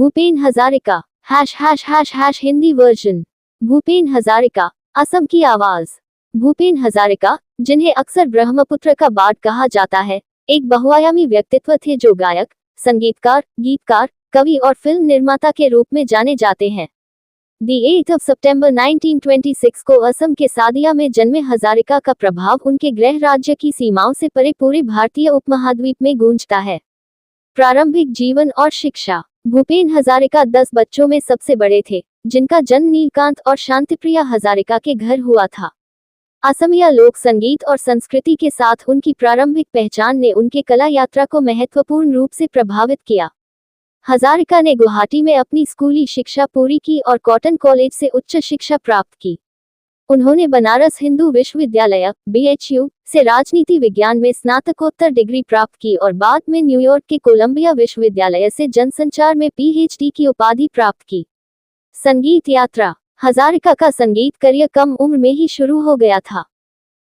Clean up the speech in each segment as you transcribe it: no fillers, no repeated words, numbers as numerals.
Bhupen Hazarika # Hindi version. Bhupen Hazarika, Assam की आवाज। भूपेन हजारिका, जिन्हें अक्सर ब्रह्मपुत्र का बाढ़ कहा जाता है, एक बहुआयामी व्यक्तित्व थे जो गायक, संगीतकार, गीतकार, कवि और फिल्म निर्माता के रूप में जाने जाते हैं। 8 सितंबर 1926 को असम के सादिया में जन्मे हजारिका का प्रभाव उनके गृह राज्य की सीमाओं से परे पूरे भारतीय उपमहाद्वीप में गूंजता है। प्रारंभिक जीवन और शिक्षा। भूपेन हजारिका 10 बच्चों में सबसे बड़े थे, जिनका जन्म नीलकांत और शांतिप्रिया हजारिका के घर हुआ था। असमिया लोक संगीत और संस्कृति के साथ उनकी प्रारंभिक पहचान ने उनके कला यात्रा को महत्वपूर्ण रूप से प्रभावित किया। हजारिका ने गुवाहाटी में अपनी स्कूली शिक्षा पूरी की और कॉटन कॉलेज से उच्च शिक्षा प्राप्त की। उन्होंने बनारस हिंदू विश्वविद्यालय (BHU) से राजनीति विज्ञान में स्नातकोत्तर डिग्री प्राप्त की और बाद में न्यूयॉर्क के कोलंबिया विश्वविद्यालय से जनसंचार में PhD की उपाधि प्राप्त की। संगीत यात्रा। हजारिका का संगीत करियर कम उम्र में ही शुरू हो गया था।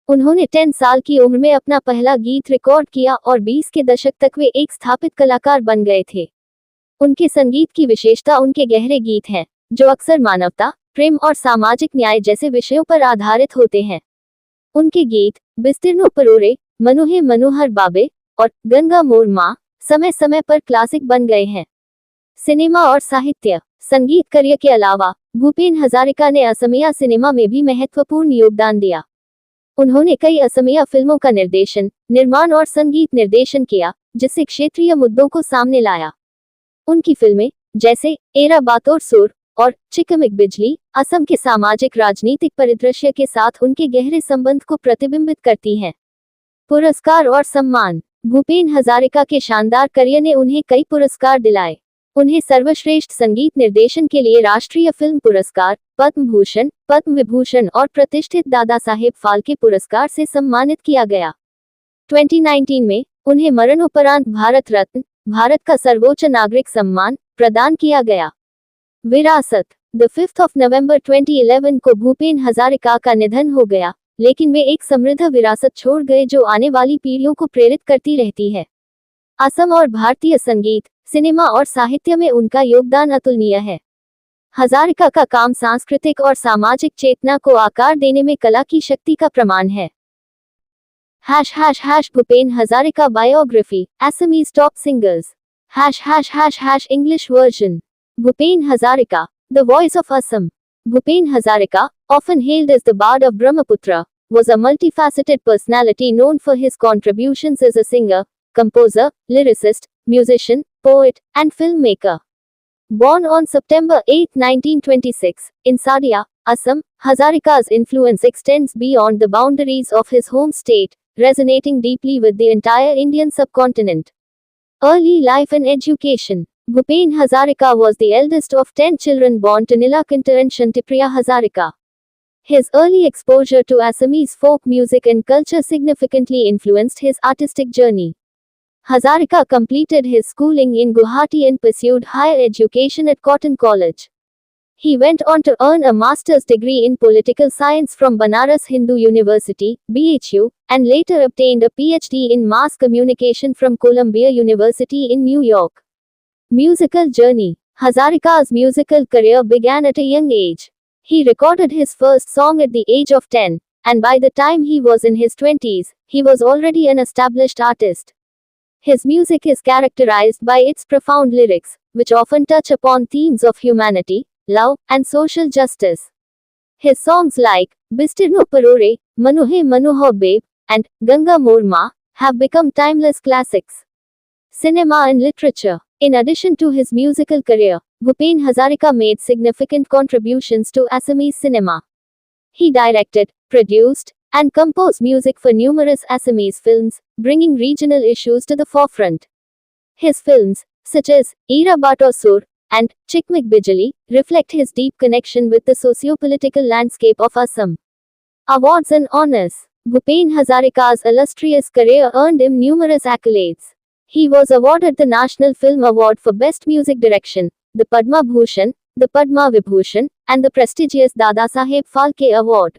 उन्होंने 10 साल की उम्र में अपना पहला गीत रिकॉर्ड किया और 20 के दशक तक वे एक स्थापित कलाकार बन गए थे। उनके संगीत की विशेषता उनके गहरे गीत हैं, जो अक्सर मानवता, प्रेम और सामाजिक न्याय जैसे विषयों पर आधारित होते हैं। उनके गीत बिस्तिरनु परोरे, मनुहे मनोहर बाबे और गंगा मोर माँ समय समय पर क्लासिक बन गए हैं। सिनेमा और साहित्य। संगीत करियर के अलावा भूपेन हजारिका ने असमिया सिनेमा में भी महत्वपूर्ण योगदान दिया। उन्होंने कई असमिया फिल्मों का निर्देशन, निर्माण और संगीत निर्देशन किया, जिससे क्षेत्रीय मुद्दों को सामने लाया। उनकी फिल्में, जैसे एरा बातोर सुर और चिकमिक बिजली, असम के सामाजिक राजनीतिक परिदृश्य के साथ उनके गहरे संबंध को प्रतिबिंबित करती हैं। पुरस्कार और सम्मान। भूपेन हजारिका के शानदार करियर ने उन्हें कई पुरस्कार दिलाए। उन्हें सर्वश्रेष्ठ संगीत निर्देशन के लिए राष्ट्रीय फिल्म पुरस्कार, पद्म भूषण, पद्म विभूषण और प्रतिष्ठित दादा साहेब फाल्के पुरस्कार से सम्मानित किया गया। 2019 में उन्हें मरणोपरांत भारत रत्न, भारत का सर्वोच्च नागरिक सम्मान, प्रदान किया गया। विरासत। 5 नवंबर 2011 को भूपेन हजारिका का निधन हो गया, लेकिन वे एक समृद्ध विरासत छोड़ गए जो आने वाली पीढ़ियों को प्रेरित करती रहती है। असम और भारतीय संगीत, सिनेमा और साहित्य में उनका योगदान अतुलनीय है। हजारिका का काम सांस्कृतिक और सामाजिक चेतना को आकार देने में कला की शक्ति का प्रमाण है। ## Bhupen Hazarika biography, Assamese top singers। ## English version। Bhupen Hazarika, the voice of Assam। Bhupen Hazarika, often hailed as the Bard of Brahmaputra, was a multifaceted personality known for his contributions as a singer, composer, lyricist, musician, poet, and filmmaker. Born on September 8, 1926, in Sadia, Assam, Hazarika's influence extends beyond the boundaries of his home state, resonating deeply with the entire Indian subcontinent. Early life and education. Bhupen Hazarika was the eldest of 10 children born to Nilakanta and Shantipriya Hazarika. His early exposure to Assamese folk music and culture significantly influenced his artistic journey. Hazarika completed his schooling in Guwahati and pursued higher education at Cotton College. He went on to earn a master's degree in political science from Banaras Hindu University, BHU, and later obtained a PhD in mass communication from Columbia University in New York. Musical journey. Hazarika's musical career began at a young age. He recorded his first song at the age of 10, and by the time he was in his 20s, he was already an established artist. His music is characterized by its profound lyrics, which often touch upon themes of humanity, love, and social justice. His songs like Bistirnu Parore, Manuhe Manohar Babe, and Ganga Moor Maa have become timeless classics. Cinema and literature. In addition to his musical career, Bhupen Hazarika made significant contributions to Assamese cinema. He directed, produced, and composed music for numerous Assamese films, bringing regional issues to the forefront. His films, such as Era Bato Sur and Chikmik Bijali, reflect his deep connection with the socio-political landscape of Assam. Awards and honors. Bhupen Hazarika's illustrious career earned him numerous accolades. He was awarded the National Film Award for Best Music Direction, the Padma Bhushan, the Padma Vibhushan, and the prestigious Dada Saheb Phalke Award.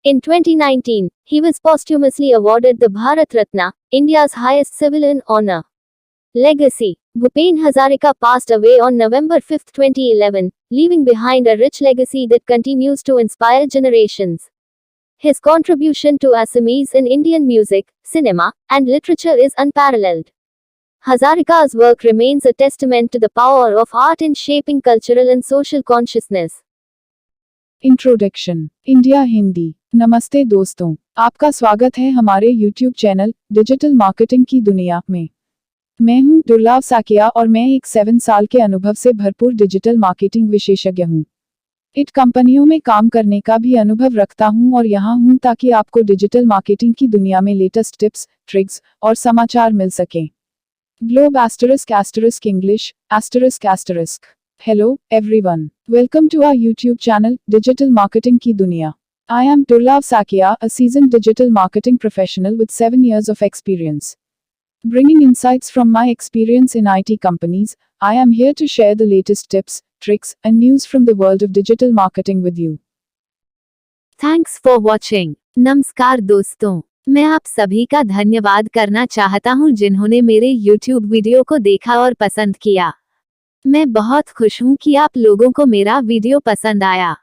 In 2019, he was posthumously awarded the Bharat Ratna, India's highest civilian honor. Legacy. Bhupen Hazarika passed away on November 5, 2011, leaving behind a rich legacy that continues to inspire generations. His contribution to Assamese in Indian music, cinema, and literature is unparalleled. Hazarika's work remains a testament to the power of art in shaping cultural and social consciousness. Introduction India Hindi. नमस्ते दोस्तों, आपका स्वागत है हमारे YouTube channel digital marketing की दुनिया में। मैं हूं दुर्लभ साकिया और मैं एक 7 साल के अनुभव से भरपूर डिजिटल मार्केटिंग विशेषज्ञ हूं। इट कंपनियों में काम करने का भी अनुभव रखता हूं और यहां हूं ताकि आपको डिजिटल मार्केटिंग की दुनिया में लेटेस्ट टिप्स, ट्रिक्स और समाचार मिल सकें। Globe ** English ***. Hello, everyone. Welcome to our YouTube channel, Digital Marketing Ki Duniya. I am Durlab Sakia, a seasoned digital marketing professional with 7 years of experience. Bringing insights from my experience in IT companies, I am here to share the latest tips, tricks, and news from the world of digital marketing with you. Thanks for watching. नमस्कार दोस्तों, मैं आप सभी का धन्यवाद करना चाहता हूं जिन्होंने मेरे YouTube वीडियो को देखा और पसंद किया। मैं बहुत खुश हूं कि आप लोगों को मेरा वीडियो पसंद आया।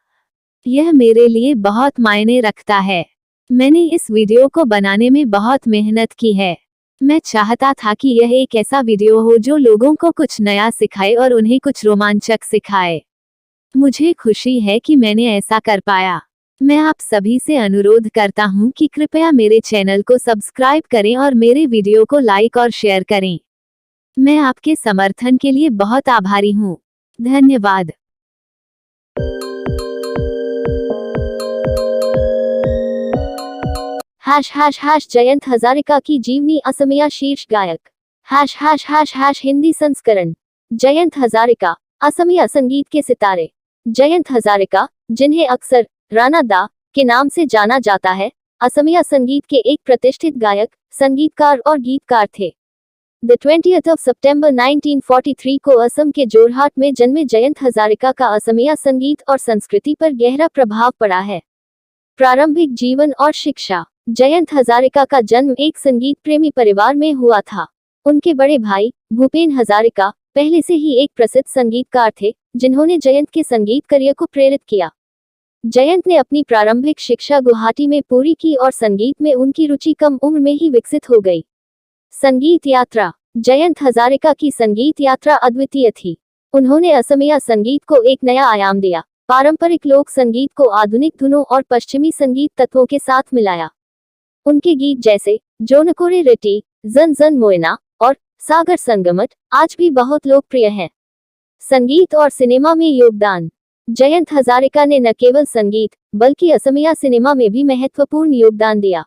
यह मेरे लिए बहुत मायने रखता है। मैंने इस वीडियो को बनाने में बहुत मेहनत की है। मैं चाहता था कि यह एक ऐसा वीडियो हो जो लोगों को कुछ नया सिखाए और उन्हें कुछ रोमांचक सिखाए। मुझे खुशी है कि मैंने ऐसा कर पाया। मैं आप सभी से अनुरोध करता हूं कि कृपया मेरे चैनल को सब्सक्राइब करें और मेरे वीडियो को लाइक और शेयर करें। मैं आपके समर्थन के लिए बहुत आभारी हूं। धन्यवाद। जयंत हजारिका की जीवनी असमिया शीर्ष गायक। हिंदी संस्करण। जयंत हजारिका असमिया संगीत के सितारे। जयंत हजारिका, जिन्हें अक्सर राणा दा के नाम से जाना जाता है, असमिया संगीत के एक प्रतिष्ठित गायक, संगीतकार और गीतकार थे। The 20th of September 1943 को असम के जोरहाट में जन्मे जयंत हजारिका का असमिया संगीत और संस्कृति पर गहरा प्रभाव पड़ा है। प्रारंभिक जीवन और शिक्षा। जयंत हजारिका का जन्म एक संगीत प्रेमी परिवार में हुआ था। उनके बड़े भाई भूपेन हजारिका पहले से ही एक प्रसिद्ध संगीतकार थे, जिन्होंने जयंत के संगीत करियर को प्रेरित किया। जयंत ने अपनी प्रारंभिक शिक्षा गुवाहाटी में पूरी की और संगीत में उनकी रुचि कम उम्र में ही विकसित हो गई। संगीत यात्रा। जयंत हजारिका की संगीत यात्रा अद्वितीय थी। उन्होंने असमिया संगीत को एक नया आयाम दिया, पारंपरिक लोक संगीत को आधुनिक धुनों और पश्चिमी संगीत तत्वों के साथ मिलाया। उनके गीत जैसे जोनकोरे रेटी, जन जन मोयना और सागर संगमट आज भी बहुत लोकप्रिय हैं। संगीत और सिनेमा में योगदान। जयंत हजारिका ने न केवल संगीत बल्कि असमिया सिनेमा में भी महत्वपूर्ण योगदान दिया।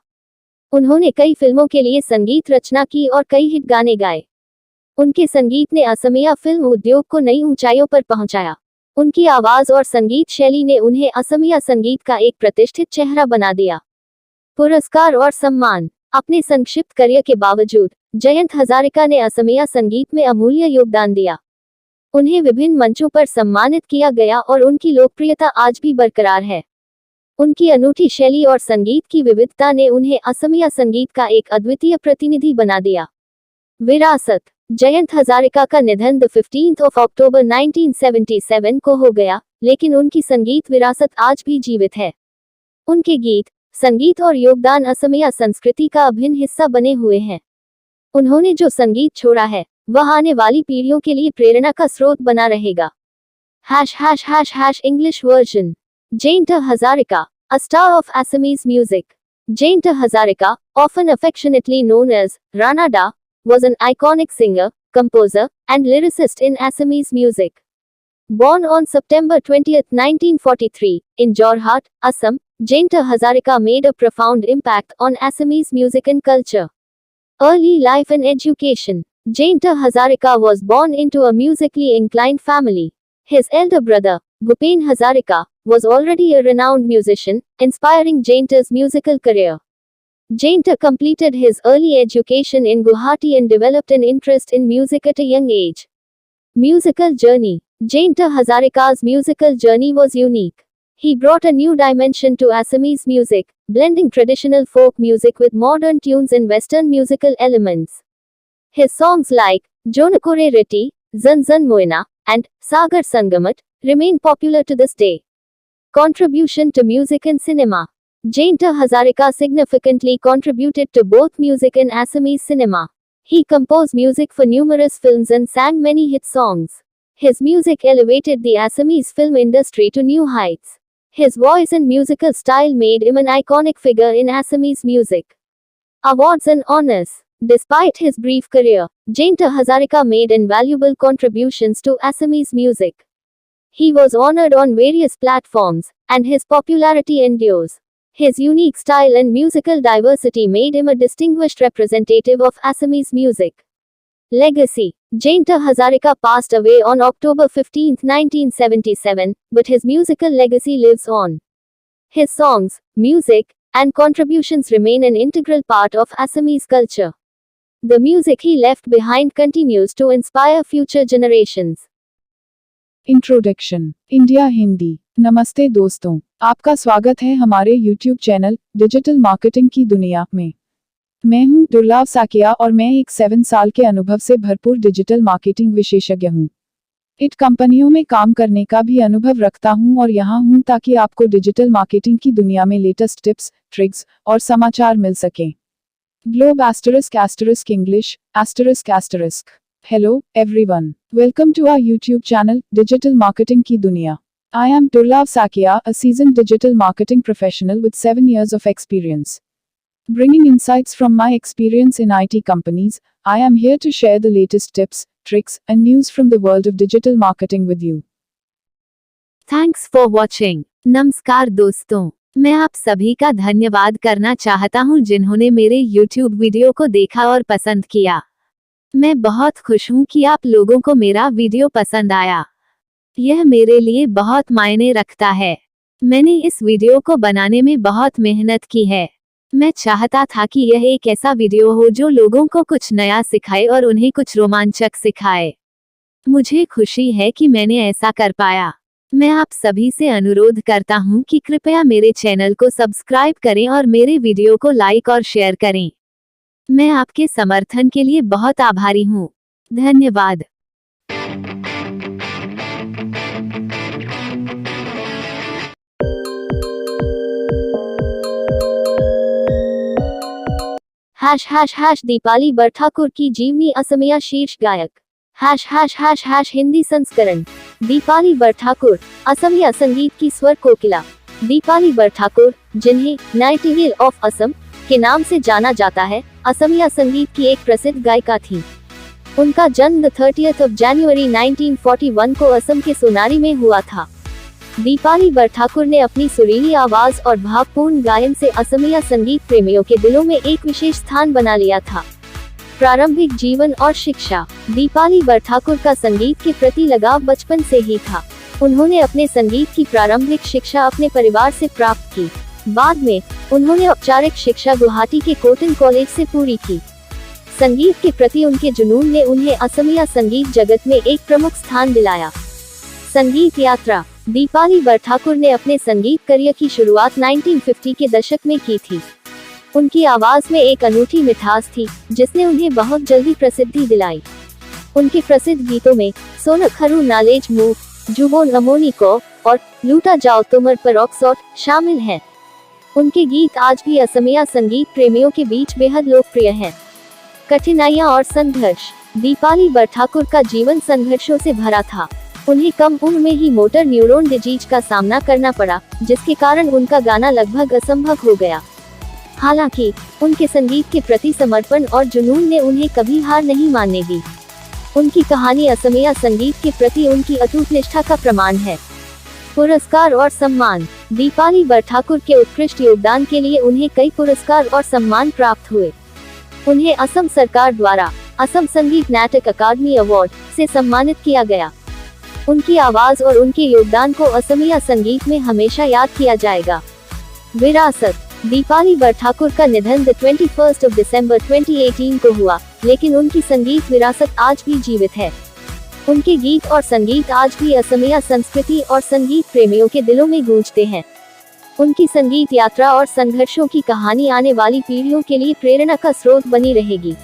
उन्होंने कई फिल्मों के लिए संगीत रचना की और कई हिट गाने गाए। उनके संगीत ने असमिया फिल्म उद्योग को नई ऊंचाइयों पर पहुंचाया। उनकी आवाज और संगीत शैली ने उन्हें असमिया संगीत का एक प्रतिष्ठित चेहरा बना दिया। पुरस्कार और सम्मान। अपने संक्षिप्त करियर के बावजूद जयंत हजारिका ने असमिया संगीत में अमूल्य योगदान दिया। उन्हें विभिन्न मंचों पर सम्मानित किया गया और उनकी लोकप्रियता आज भी बरकरार है। उनकी अनूठी शैली और संगीत की विविधता ने उन्हें असमिया संगीत का एक अद्वितीय प्रतिनिधि बना दिया। विरासत। जयंत हजारिका का निधन 15 अक्टूबर 1977 को हो गया, लेकिन उनकी संगीत विरासत आज भी जीवित है। उनके गीत, संगीत और योगदान असमिया संस्कृति का अभिन्न हिस्सा बने हुए हैं। उन्होंने जो संगीत छोड़ा है, वह आने वाली पीढ़ियों के लिए प्रेरणा का स्रोत बना रहेगा। English version. Jayant Hazarika, a star of Assamese music. Jayant Hazarika, often affectionately known as Rana Da, was an iconic singer, composer, and lyricist in Assamese music. Born on September 20, 1943, in Jorhat, Assam, Jayant Hazarika made a profound impact on Assamese music and culture. Early life and education. Jayant Hazarika was born into a musically inclined family. His elder brother, Bhupen Hazarika, was already a renowned musician, inspiring Jayant's musical career. Jayant completed his early education in Guwahati and developed an interest in music at a young age. Musical journey. Jayant Hazarika's musical journey was unique. He brought a new dimension to Assamese music, blending traditional folk music with modern tunes and Western musical elements. His songs like Jonakore Reti, Zan Zan Moina, and Sagar Sangamat remain popular to this day. Contribution to music and cinema. Jainta Hazarika significantly contributed to both music and Assamese cinema. He composed music for numerous films and sang many hit songs. His music elevated the Assamese film industry to new heights. His voice and musical style made him an iconic figure in Assamese music. Awards and honors. Despite his brief career, Jainta Hazarika made invaluable contributions to Assamese music. He was honored on various platforms, and his popularity endures. His unique style and musical diversity made him a distinguished representative of Assamese music. Legacy. Jainta Hazarika passed away on October 15, 1977, but his musical legacy lives on. His songs, music, and contributions remain an integral part of Assamese culture. The music he left behind continues to inspire future generations. Introduction India Hindi. नमस्ते दोस्तों, आपका स्वागत है हमारे YouTube channel digital marketing की दुनिया में। मैं हूं दुर्लभ साकिया और मैं एक 7 साल के अनुभव से भरपूर डिजिटल मार्केटिंग विशेषज्ञ हूं। इट कंपनियों में काम करने का भी अनुभव रखता हूं और यहां हूं ताकि आपको डिजिटल मार्केटिंग की दुनिया में लेटेस्ट टिप्स, ट्रिक्स और समाचार मिल सकें। Globe *** English ***। Hello everyone, welcome to our YouTube channel digital marketing की दुनिया। I am Durlav Sakia, a seasoned digital marketing professional with 7 years of experience. Bringing insights from my experience in IT companies, I am here to share the latest tips, tricks, and news from the world of digital marketing with you. Thanks for watching. नमस्कार दोस्तों, मैं आप सभी का धन्यवाद करना चाहता हूं जिन्होंने मेरे YouTube वीडियो को देखा और पसंद किया। मैं बहुत खुश हूं कि आप लोगों को मेरा वीडियो पसंद आया। यह मेरे लिए बहुत मायने रखता है। मैंने इस वीडियो को बनाने में बहुत मेहनत की है। मैं चाहता था कि यह एक ऐसा वीडियो हो जो लोगों को कुछ नया सिखाए और उन्हें कुछ रोमांचक सिखाए। मुझे खुशी है कि मैंने ऐसा कर पाया। मैं आप सभी से अनुरोध करता हूं कि कृपया मेरे चैनल को सब्सक्राइब करें और मेरे वीडियो को लाइक और शेयर करें। मैं आपके समर्थन के लिए बहुत आभारी हूं। धन्यवाद। # दीपाली बरठाकुर की जीवनी असमिया शीर्ष गायक। # हिंदी संस्करण। दीपाली बरठाकुर असमिया संगीत की स्वर कोकिला। दीपाली बरठाकुर, जिन्हें नाइटिंगेल ऑफ असम के नाम से जाना जाता है, असमिया संगीत की एक प्रसिद्ध गायिका थी। उनका जन्म 30 जनवरी 1941 को असम के सोनारी में हुआ था। दीपाली बरठाकुर ने अपनी सुरीली आवाज और भावपूर्ण गायन से असमिया संगीत प्रेमियों के दिलों में एक विशेष स्थान बना लिया था। प्रारंभिक जीवन और शिक्षा। दीपाली बरठाकुर का संगीत के प्रति लगाव बचपन से ही था। उन्होंने अपने संगीत की प्रारंभिक शिक्षा अपने परिवार से प्राप्त की। बाद में उन्होंने औपचारिक शिक्षा गुवाहाटी के कॉटन कॉलेज से पूरी की। संगीत के प्रति उनके जुनून ने उन्हें असमिया संगीत जगत में एक प्रमुख स्थान दिलाया। संगीत यात्रा। दीपाली बरठाकुर ने अपने संगीत करियर की शुरुआत 1950 के दशक में की थी। उनकी आवाज में एक अनूठी मिठास थी, जिसने उन्हें बहुत जल्दी प्रसिद्धि दिलाई। उनके प्रसिद्ध गीतों में सोनक खरू नालेज मूव, जुबो नमोनी को और लूटा जाओ तुमर पर ऑक्सॉट शामिल हैं। उनके गीत आज भी असमिया संगीत प्रेमियों के बीच बेहद लोकप्रिय हैं। कठिनाइयां और संघर्ष। दीपाली बरठाकुर का जीवन संघर्षों से भरा था। उन्हें कम उम्र में ही मोटर न्यूरॉन डिजीज का सामना करना पड़ा, जिसके कारण उनका गाना लगभग असंभव हो गया। हालांकि उनके संगीत के प्रति समर्पण और जुनून ने उन्हें कभी हार नहीं मानने दी। उनकी कहानी असमिया संगीत के प्रति उनकी अटूट निष्ठा का प्रमाण है। पुरस्कार और सम्मान। दीपाली बरठाकुर के उत्कृष्ट योगदान के लिए उन्हें कई पुरस्कार और सम्मान प्राप्त हुए। उन्हें असम सरकार द्वारा असम संगीत नाटक अकादमी अवार्ड से सम्मानित किया गया। उनकी आवाज और उनके योगदान को असमिया संगीत में हमेशा याद किया जाएगा। विरासत। दीपाली बरठाकुर का निधन 21 दिसंबर 2018 को हुआ, लेकिन उनकी संगीत विरासत आज भी जीवित है। उनके गीत और संगीत आज भी असमिया संस्कृति और संगीत प्रेमियों के दिलों में गूंजते हैं। उनकी संगीत यात्रा और संघर्षों की कहानी आने वाली पीढ़ियों के लिए प्रेरणा का स्रोत बनी रहेगी।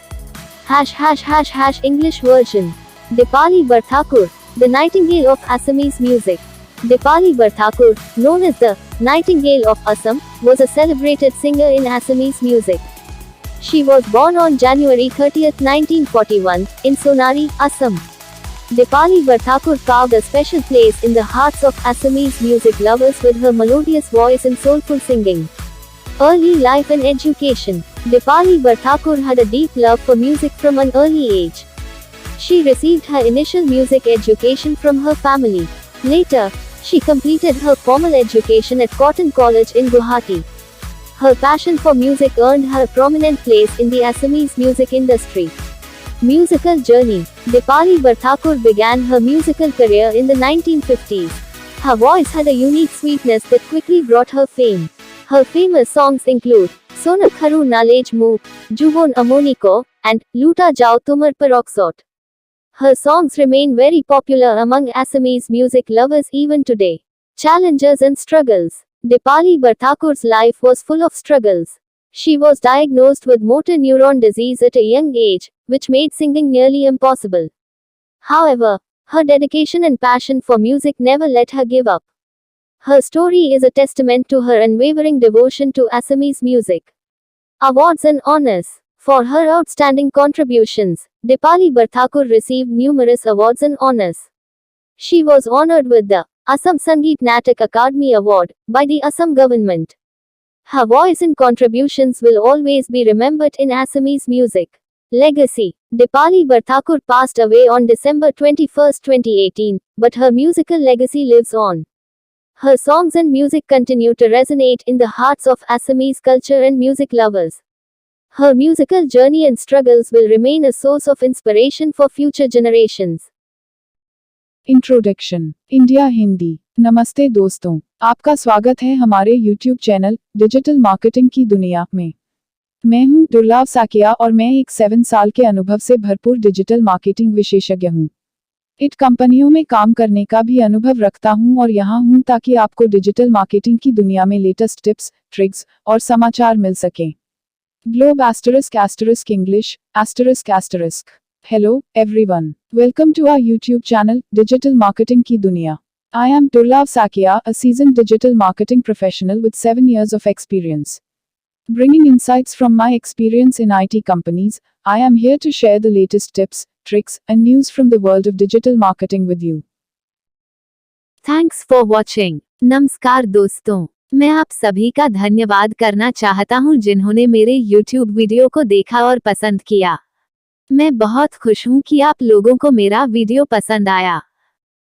# English version. Dipali Barthakur, the Nightingale of Assamese music. Dipali Barthakur, known as the Nightingale of Assam, was a celebrated singer in Assamese music. She was born on January 30, 1941, in Sonari, Assam. Dipali Barthakur carved a special place in the hearts of Assamese music lovers with her melodious voice and soulful singing. Early life and education. Dipali Barthakur had a deep love for music from an early age. She received her initial music education from her family. Later, she completed her formal education at Cotton College in Guwahati. Her passion for music earned her a prominent place in the Assamese music industry. Musical journey. Dipali Barthakur began her musical career in the 1950s. Her voice had a unique sweetness that quickly brought her fame. Her famous songs include Sona Kharu Nalej Mook, Jubon Amoniko, and Luta Jao Tumar Paroxot. Her songs remain very popular among Assamese music lovers even today. Challenges and struggles. Dipali Barthakur's life was full of struggles. She was diagnosed with motor neuron disease at a young age, which made singing nearly impossible. However, her dedication and passion for music never let her give up. Her story is a testament to her unwavering devotion to Assamese music. Awards and honors. For her outstanding contributions, Dipali Barthakur received numerous awards and honors. She was honored with the Assam Sangeet Natak Akademi Award by the Assam government. Her voice and contributions will always be remembered in Assamese music. Legacy. Dipali Barthakur passed away on December 21, 2018, but her musical legacy lives on. Her songs and music continue to resonate in the hearts of Assamese culture and music lovers. Her musical journey and struggles will remain a source of inspiration for future generations. Introduction India Hindi. नमस्ते दोस्तों, आपका स्वागत है हमारे YouTube channel digital marketing की दुनिया में। मैं हूं दुर्लभ साकिया और मैं एक 7 साल के अनुभव से भरपूर डिजिटल मार्केटिंग विशेषज्ञ हूं। इट कंपनियों में काम करने का भी अनुभव रखता हूं और यहां हूं ताकि आपको डिजिटल मार्केटिंग की दुनिया में लेटेस्ट टिप्स, ट्रिक्स और समाचार मिल सकें। Globe *** English ***. Hello, everyone. Welcome to our YouTube channel, Digital Marketing Ki Duniya. I am Durlab Sakia, a seasoned digital marketing professional with 7 years of experience. Bringing insights from my experience in IT companies, I am here to share the latest tips, tricks, and news from the world of digital marketing with you. Thanks for watching. नमस्कार दोस्तों, मैं आप सभी का धन्यवाद करना चाहता हूं जिन्होंने मेरे YouTube वीडियो को देखा और पसंद किया। मैं बहुत खुश हूं कि आप लोगों को मेरा वीडियो पसंद आया।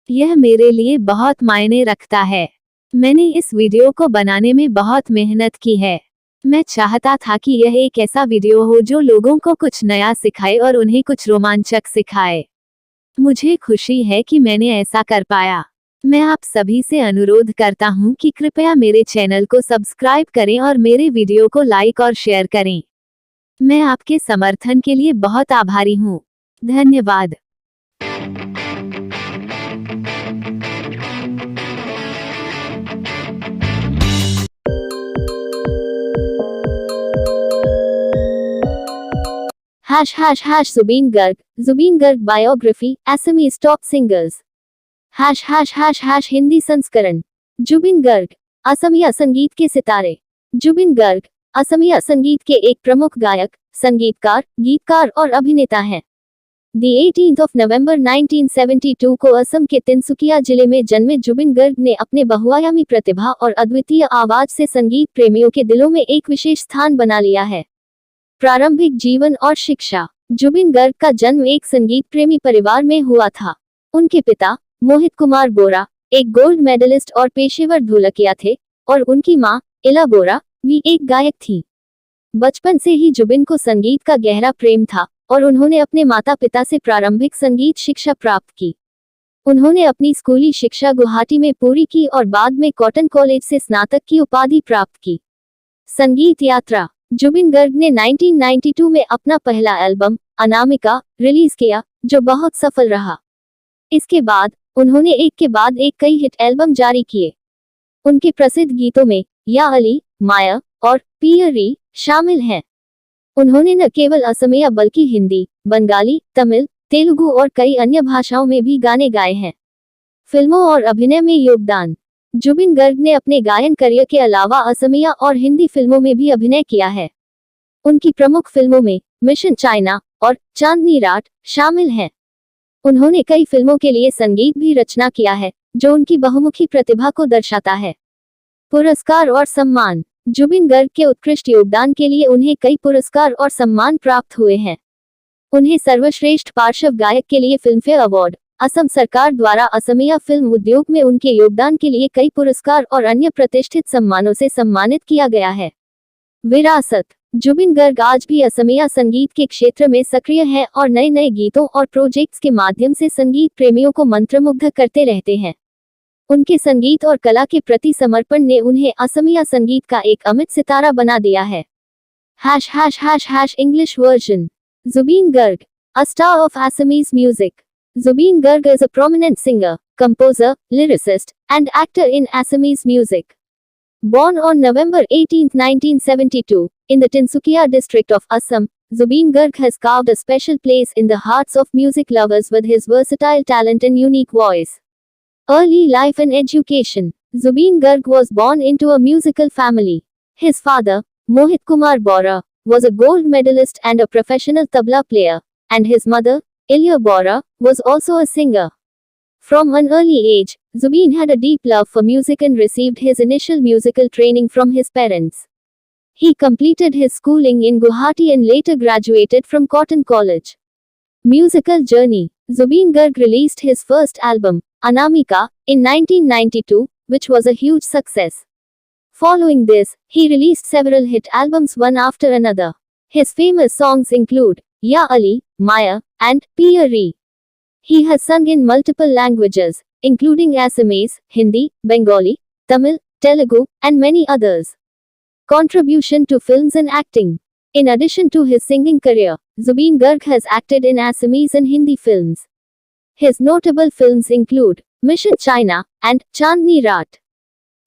यह मेरे लिए बहुत मायने रखता है। मैंने इस वीडियो को बनाने में बहुत मेहनत की है। मैं चाहता था कि यह एक ऐसा वीडियो हो जो लोगों को कुछ नया सिखाए और उन्हें कुछ रोमांचक सिखाए। मुझे खुशी है कि मैंने ऐसा कर पाया। मैं आप सभी से अनुरोध करता हूं कि कृपया मेरे चैनल को सब्सक्राइब करें और मेरे वीडियो को लाइक और शेयर करें। मैं आपके समर्थन के लिए बहुत आभारी हूं। धन्यवाद। # Zubeen Garg biography, Assamese top singers. # Hindi संस्करण। जुबिन गर्ग, असमिया संगीत के सितारे। जुबिन गर्ग, असमिया संगीत के एक प्रमुख गायक, संगीतकार, गीतकार और अभिनेता हैं। The 18th of November 1972 को असम के तिनसुकिया जिले में जन्मे जुबिन गर्ग ने अपने बहुआयामी प्रतिभा और अद्वितीय आवाज से संगीत प्रेमियों के दिलों में एक विशेष स्थान बना लिया है। प्रारंभिक जीवन और शिक्षा। जुबिन गर्ग का जन्म एक संगीत प्रेमी परिवार में हुआ था। उनके पिता मोहित कुमार बोरा एक गोल्ड मेडलिस्ट और पेशेवर ढोलकिया थे और उनकी मां इला बोरा भी एक गायक थी। बचपन से ही जुबिन को संगीत का गहरा प्रेम था और उन्होंने अपने माता पिता से प्रारंभिक संगीत शिक्षा प्राप्त की। उन्होंने अपनी स्कूली शिक्षा गुवाहाटी में पूरी की और बाद में कॉटन कॉलेज से स्नातक की उपाधि प्राप्त की। संगीत यात्रा। जुबिन गर्ग ने 1992 में अपना पहला एल्बम अनामिका रिलीज किया, जो बहुत सफल रहा। इसके बाद उन्होंने एक के बाद एक कई हिट एल्बम जारी किए। उनके प्रसिद्ध गीतों में या अली, माया और पियरी शामिल हैं। उन्होंने न केवल असमिया बल्कि हिंदी, बंगाली, तमिल, तेलुगु और कई अन्य भाषाओं में भी गाने गाए हैं। फिल्मों और अभिनय में योगदान। जुबिन गर्ग ने अपने गायन करियर के अलावा असमिया और हिंदी फिल्मों में भी अभिनय किया है। उनकी प्रमुख फिल्मों में मिशन चाइना और चांदनी रात शामिल हैं। उन्होंने कई फिल्मों के लिए संगीत भी रचना किया है, जो उनकी बहुमुखी प्रतिभा को दर्शाता है। पुरस्कार और सम्मान। जुबिन गर्ग के उत्कृष्ट योगदान के लिए उन्हें कई पुरस्कार और सम्मान प्राप्त हुए हैं। उन्हें सर्वश्रेष्ठ पार्श्व गायक के लिए फिल्मफेयर अवार्ड, असम सरकार द्वारा असमिया फिल्म उद्योग में उनके योगदान के लिए कई पुरस्कार और अन्य प्रतिष्ठित सम्मानों से सम्मानित किया गया है। विरासत। जुबिन गर्ग आज भी असमिया संगीत के क्षेत्र में सक्रिय हैं और नए नए गीतों और प्रोजेक्ट्स के माध्यम से संगीत प्रेमियों को मंत्रमुग्ध करते रहते हैं। उनके संगीत और कला के प्रति समर्पण ने उन्हें असमिया संगीत का एक अमिट सितारा बना दिया है। English version. Zubeen Garg, a star of Assamese music. Zubeen Garg is a prominent singer, composer, lyricist, and actor in Assamese music. Born on November 18, 1972, in the Tinsukia district of Assam, Zubeen Garg has carved a special place in the hearts of music lovers with his versatile talent and unique voice. Early life and education. Zubeen Garg was born into a musical family. His father, Mohit Kumar Bora, was a gold medalist and a professional tabla player, and his mother, Ilya Bora, was also a singer. From an early age, Zubeen had a deep love for music and received his initial musical training from his parents. He completed his schooling in Guwahati and later graduated from Cotton College. Musical journey. Zubeen Garg released his first album, Anamika, in 1992, which was a huge success. Following this, he released several hit albums one after another. His famous songs include Ya Ali, Maya, and Piyari. He has sung in multiple languages, including Assamese, Hindi, Bengali, Tamil, Telugu, and many others. Contribution to films and acting. In addition to his singing career, Zubeen Garg has acted in Assamese and Hindi films. His notable films include Mission China and Chandni Raat.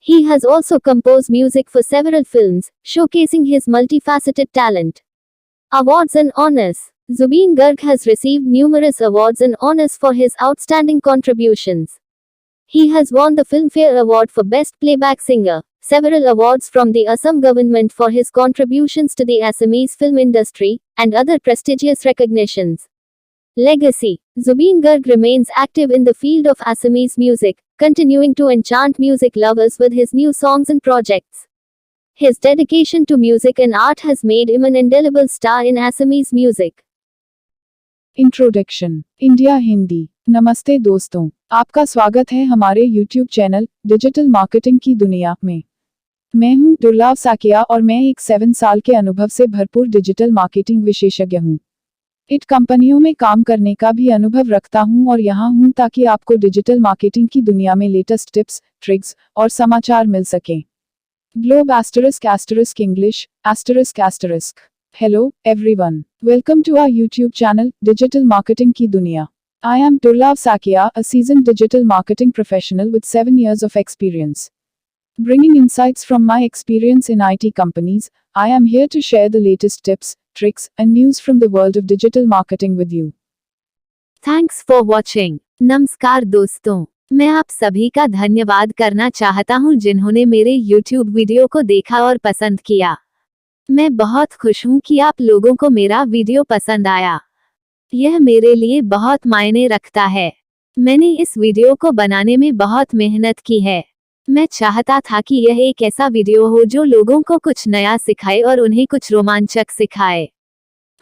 He has also composed music for several films, showcasing his multifaceted talent. Awards and honors. Zubeen Garg has received numerous awards and honors for his outstanding contributions. He has won the Filmfare Award for Best Playback Singer, several awards from the Assam government for his contributions to the Assamese film industry, and other prestigious recognitions. Legacy. Zubeen Garg remains active in the field of Assamese music, continuing to enchant music lovers with his new songs and projects. His dedication to music and art has made him an indelible star in Assamese music. Introduction. India Hindi. नमस्ते दोस्तों, आपका स्वागत है हमारे YouTube channel digital marketing की दुनिया में। मैं हूं दुर्लभ साकिया और मैं एक 7 साल के अनुभव से भरपूर डिजिटल मार्केटिंग विशेषज्ञ हूं। इट कंपनियों में काम करने का भी अनुभव रखता हूं और यहां हूं ताकि आपको डिजिटल मार्केटिंग की दुनिया में लेटेस्ट टिप्स, ट्रिक्स और समाचार मिल सकें। Globe *** English ***. Hello, everyone. Welcome to our YouTube channel, Digital Marketing Ki Duniya. I am Durlab Sakia, a seasoned digital marketing professional with 7 years of experience. Bringing insights from my experience in IT companies, I am here to share the latest tips, tricks, and news from the world of digital marketing with you. Thanks for watching. नमस्कार दोस्तों, मैं आप सभी का धन्यवाद करना चाहता हूं जिन्होंने मेरे YouTube वीडियो को देखा और पसंद किया। मैं बहुत खुश हूं कि आप लोगों को मेरा वीडियो पसंद आया। यह मेरे लिए बहुत मायने रखता है। मैंने इस वीडियो को बनाने में बहुत मेहनत की है। मैं चाहता था कि यह एक ऐसा वीडियो हो जो लोगों को कुछ नया सिखाए और उन्हें कुछ रोमांचक सिखाए।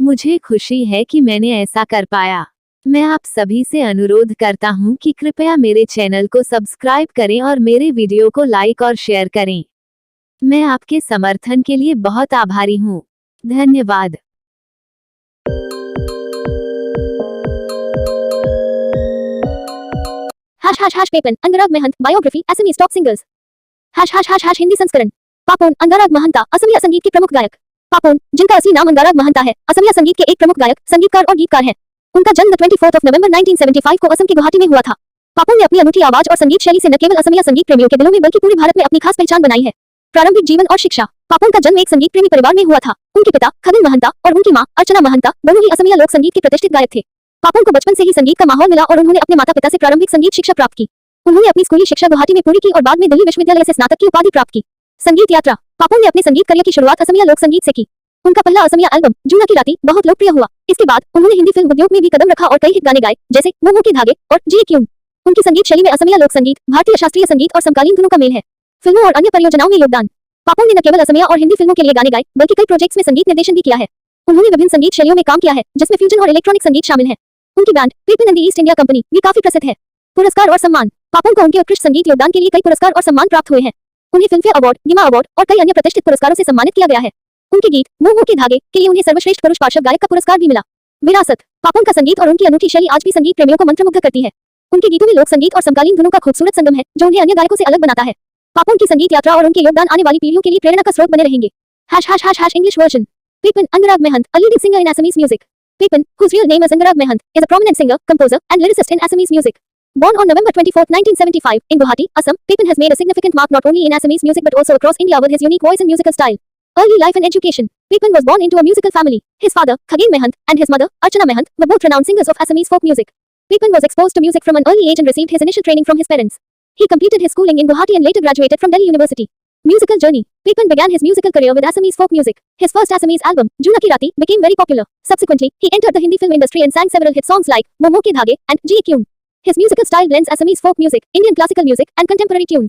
मुझे खुशी है कि मैंने ऐसा कर पाया। मैं आप सभी से अनुरोध करता हूं कि कृपया मेरे चैनल को सब्सक्राइब करें और मेरे वीडियो को लाइक और शेयर करें। मैं आपके समर्थन के लिए बहुत आभारी हूं। धन्यवाद। पेपन अंगराग महंत बायोग्राफी असमी टॉप सिंगर्स। हिंदी संस्करण। पापोन अंगाराग महंता असमिया संगीत के प्रमुख गायक। पापोन, जिनका असली नाम अंगाराग महंता है, असमिया संगीत के एक प्रमुख गायक, संगीतकार और गीतकार हैं। उनका जन्म 24 नवंबर 1975 को असम के गुवाहाटी में हुआ था। पापोन ने अपनी अनूठी आवाज और संगीत शैली से न केवल असमिया संगीत प्रेमियों के दिलों में बल्कि पूरे भारत में अपनी खास पहचान बनाई है। प्रारंभिक जीवन और शिक्षा। पापोन का जन्म एक संगीत प्रेमी परिवार में हुआ था। उनके पिता खगन महंता और उनकी मां अर्चना महंता दोनों ही असमिया लोक संगीत के प्रतिष्ठित गायक थे। पापोन को बचपन से ही संगीत का माहौल मिला और उन्होंने अपने माता पिता से प्रारंभिक संगीत शिक्षा प्राप्त की। उन्होंने अपनी स्कूली शिक्षा गुवाहाटी में पूरी की और बाद में दिल्ली विश्वविद्यालय से स्नातक की उपाधि प्राप्त की। संगीत यात्रा। पापोन ने अपने संगीत करियर की शुरुआत असमिया लोक संगीत से की। उनका पहला असमिया एल्बम जूना की राती बहुत लोकप्रिय हुआ। इसके बाद उन्होंने हिंदी फिल्म उद्योग में भी कदम रखा और कई हिट गाने गाए, जैसे मोमो के धागे और जी क्यों। उनकी संगीत शैली में असमिया लोक संगीत, भारतीय शास्त्रीय संगीत और समकालीन धुनों का मेल है। फिल्मों और अन्य परियोजनाओं में योगदान। पापोन ने न केवल असमिया और हिंदी फिल्मों के लिए गाने गाए, बल्कि कई प्रोजेक्ट्स में संगीत निर्देशन भी किया है। उन्होंने विभिन्न संगीत शैलियों में काम किया है, जिसमें फ्यूजन और इलेक्ट्रॉनिक संगीत शामिल है। उनकी बैंड पीपन and the East India Company भी काफी प्रसिद्ध है। पुरस्कार और सम्मान। पापोन को उनके उत्कृष्ट संगीत योगदान के लिए कई पुरस्कार और सम्मान प्राप्त हुए हैं। उन्हें फिल्मफेयर अवार्ड, गिमा अवार्ड और कई अन्य प्रतिष्ठित पुरस्कारों से सम्मानित किया गया है। उनके गीत मोमो के धागे के लिए उन्हें सर्वश्रेष्ठ पुरुष पार्श्व गायक का पुरस्कार भी मिला। विरासत। पापोन का संगीत और उनकी अनूठी शैली आज भी संगीत प्रेमियों को मंत्रमुग्ध करती है। उनके गीतों में लोक संगीत और समकालीन धुनों का खूबसूरत संगम है, जो उन्हें अन्य गायकों से अलग बनाता है। पापोन की संगीत यात्रा और उनके योगदान आने वाली पीढ़ियों के लिए प्रेरणा का स्रोत बने रहेंगे। English version. Pepen Angarag Mahant, a leading singer in Assamese music. Pepen, whose real name is Angarag Mahant, is a prominent singer, composer, and lyricist in Assamese music. Born on November 24, 1975, in Guwahati, Assam, Pepen has made a significant mark not only in Assamese music but also across India with his unique voice and musical style. Early life and education. Pepen was born into a musical family. His father, Khagin Mahant, and his mother, Archana Mahant, were both renowned singers of Assamese folk music. Pepen was exposed to music from an early age and received his initial training from his parents. He completed his schooling in Guwahati and later graduated from Delhi University. Musical journey. Pepen began his musical career with Assamese folk music. His first Assamese album, Juna Ki Rati, became very popular. Subsequently, he entered the Hindi film industry and sang several hit songs like Momo Ke Dhage and Ji Kyun. His musical style blends Assamese folk music, Indian classical music, and contemporary tunes.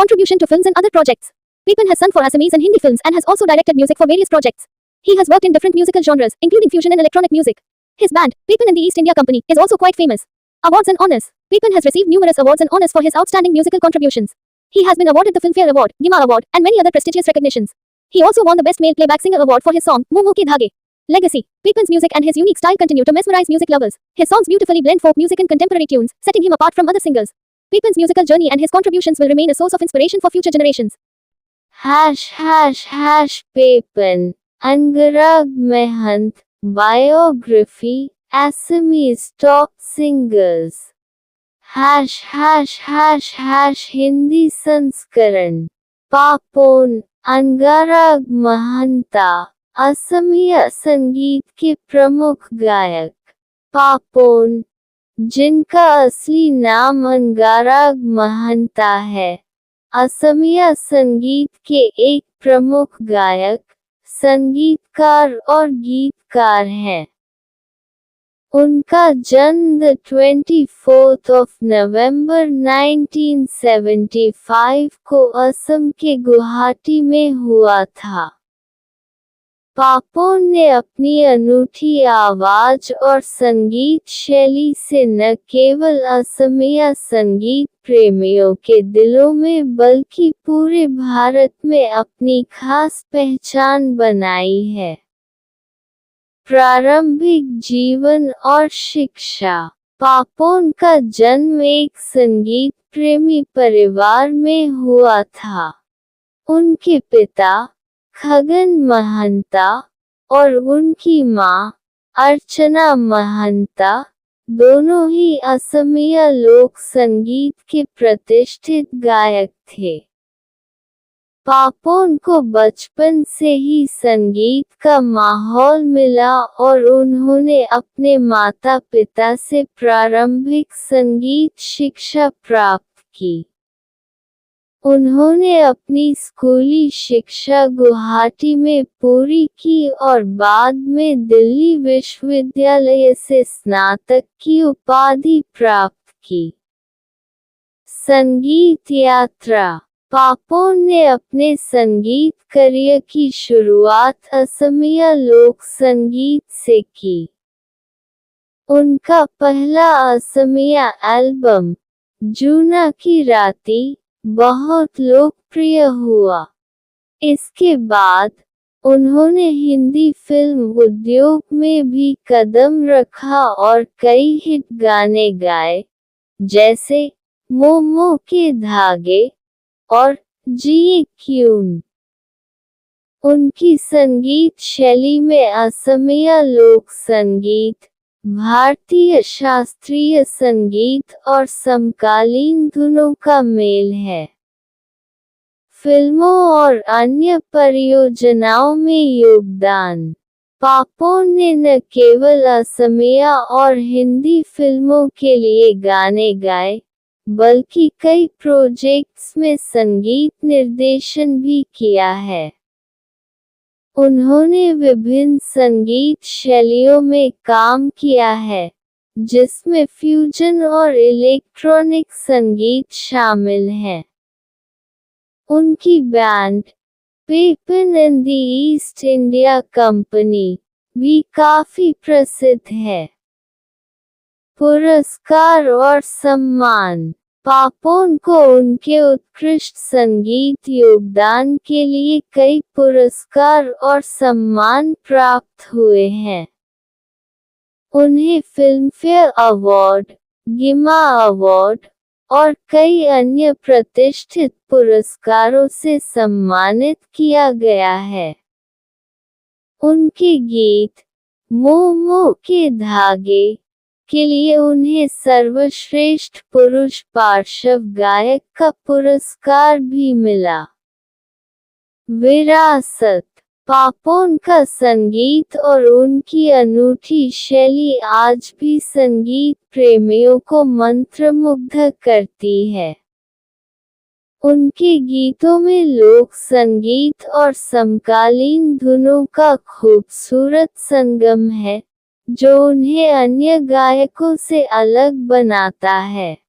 Contribution to films and other projects. Pepen has sung for Assamese and Hindi films and has also directed music for various projects. He has worked in different musical genres, including fusion and electronic music. His band, Pepen and the East India Company, is also quite famous. Awards and honors. Pepen has received numerous awards and honors for his outstanding musical contributions. He has been awarded the Filmfare Award, Gima Award, and many other prestigious recognitions. He also won the Best Male Playback Singer Award for his song, Momo Ke Dhage. Legacy. Pepen's music and his unique style continue to mesmerize music lovers. His songs beautifully blend folk music and contemporary tunes, setting him apart from other singers. Pepen's musical journey and his contributions will remain a source of inspiration for future generations. Pepen Angarag Mahant Biography Assamese Top Singers Hindi संस्करण पापोन अंगाराग महंता असमिया संगीत के प्रमुख गायक पापोन, जिनका असली नाम अंगाराग महंता है, असमिया संगीत के एक प्रमुख गायक, संगीतकार और गीतकार हैं। उनका जन्म 24 नवंबर 1975 को असम के गुवाहाटी में हुआ था। पापोन ने अपनी अनूठी आवाज और संगीत शैली से न केवल असमिया संगीत प्रेमियों के दिलों में बल्कि पूरे भारत में अपनी खास पहचान बनाई है। प्रारंभिक जीवन और शिक्षा। पापोन का जन्म एक संगीत प्रेमी परिवार में हुआ था। उनके पिता खगन महंता और उनकी मां अर्चना महंता दोनों ही असमिया लोक संगीत के प्रतिष्ठित गायक थे। पापोन को बचपन से ही संगीत का माहौल मिला और उन्होंने अपने माता-पिता से प्रारंभिक संगीत शिक्षा प्राप्त की। उन्होंने अपनी स्कूली शिक्षा गुवाहाटी में पूरी की और बाद में दिल्ली विश्वविद्यालय से स्नातक की उपाधि प्राप्त की। संगीत यात्रा। पापोन ने अपने संगीत करियर की शुरुआत असमिया लोक संगीत से की। उनका पहला असमिया एल्बम, जूना की राती, बहुत लोकप्रिय हुआ। इसके बाद उन्होंने हिंदी फिल्म उद्योग में भी कदम रखा और कई हिट गाने गाए, जैसे मोमो के धागे और जी क्यून। उनकी संगीत शैली में असमिया लोक संगीत, भारतीय शास्त्रीय संगीत और समकालीन धुनों का मेल है। फिल्मों और अन्य परियोजनाओं में योगदान। पापो ने न केवल असमिया और हिंदी फिल्मों के लिए गाने गाए, बल्कि कई प्रोजेक्ट्स में संगीत निर्देशन भी किया है। उन्होंने विभिन्न संगीत शैलियों में काम किया है, जिसमें फ्यूजन और इलेक्ट्रॉनिक संगीत शामिल हैं। उनकी बैंड पेपन and the East India Company भी काफी प्रसिद्ध है। पुरस्कार और सम्मान। पापोन को उनके उत्कृष्ट संगीत योगदान के लिए कई पुरस्कार और सम्मान प्राप्त हुए हैं। उन्हें फिल्मफेयर अवार्ड, गिमा अवार्ड और कई अन्य प्रतिष्ठित पुरस्कारों से सम्मानित किया गया है। उनके गीत मोमो के धागे के लिए उन्हें सर्वश्रेष्ठ पुरुष पार्श्व गायक का पुरस्कार भी मिला। विरासत। पापोन का संगीत और उनकी अनूठी शैली आज भी संगीत प्रेमियों को मंत्रमुग्ध करती है। उनके गीतों में लोक संगीत और समकालीन धुनों का खूबसूरत संगम है, जो उन्हें अन्य गायकों से अलग बनाता है।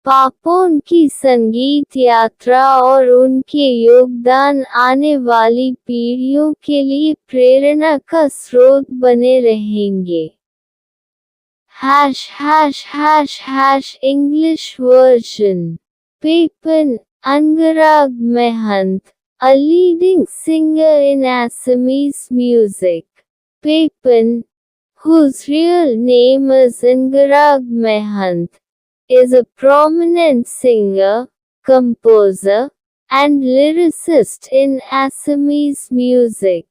पापोन की संगीत यात्रा और उनके योगदान आने वाली पीढ़ियों के लिए प्रेरणा का स्रोत बने रहेंगे। English version. Papan Angarag Mahant, a leading singer in Assamese music. Papan, whose real name is Angarag Mahant, is a prominent singer, composer, and lyricist in Assamese music.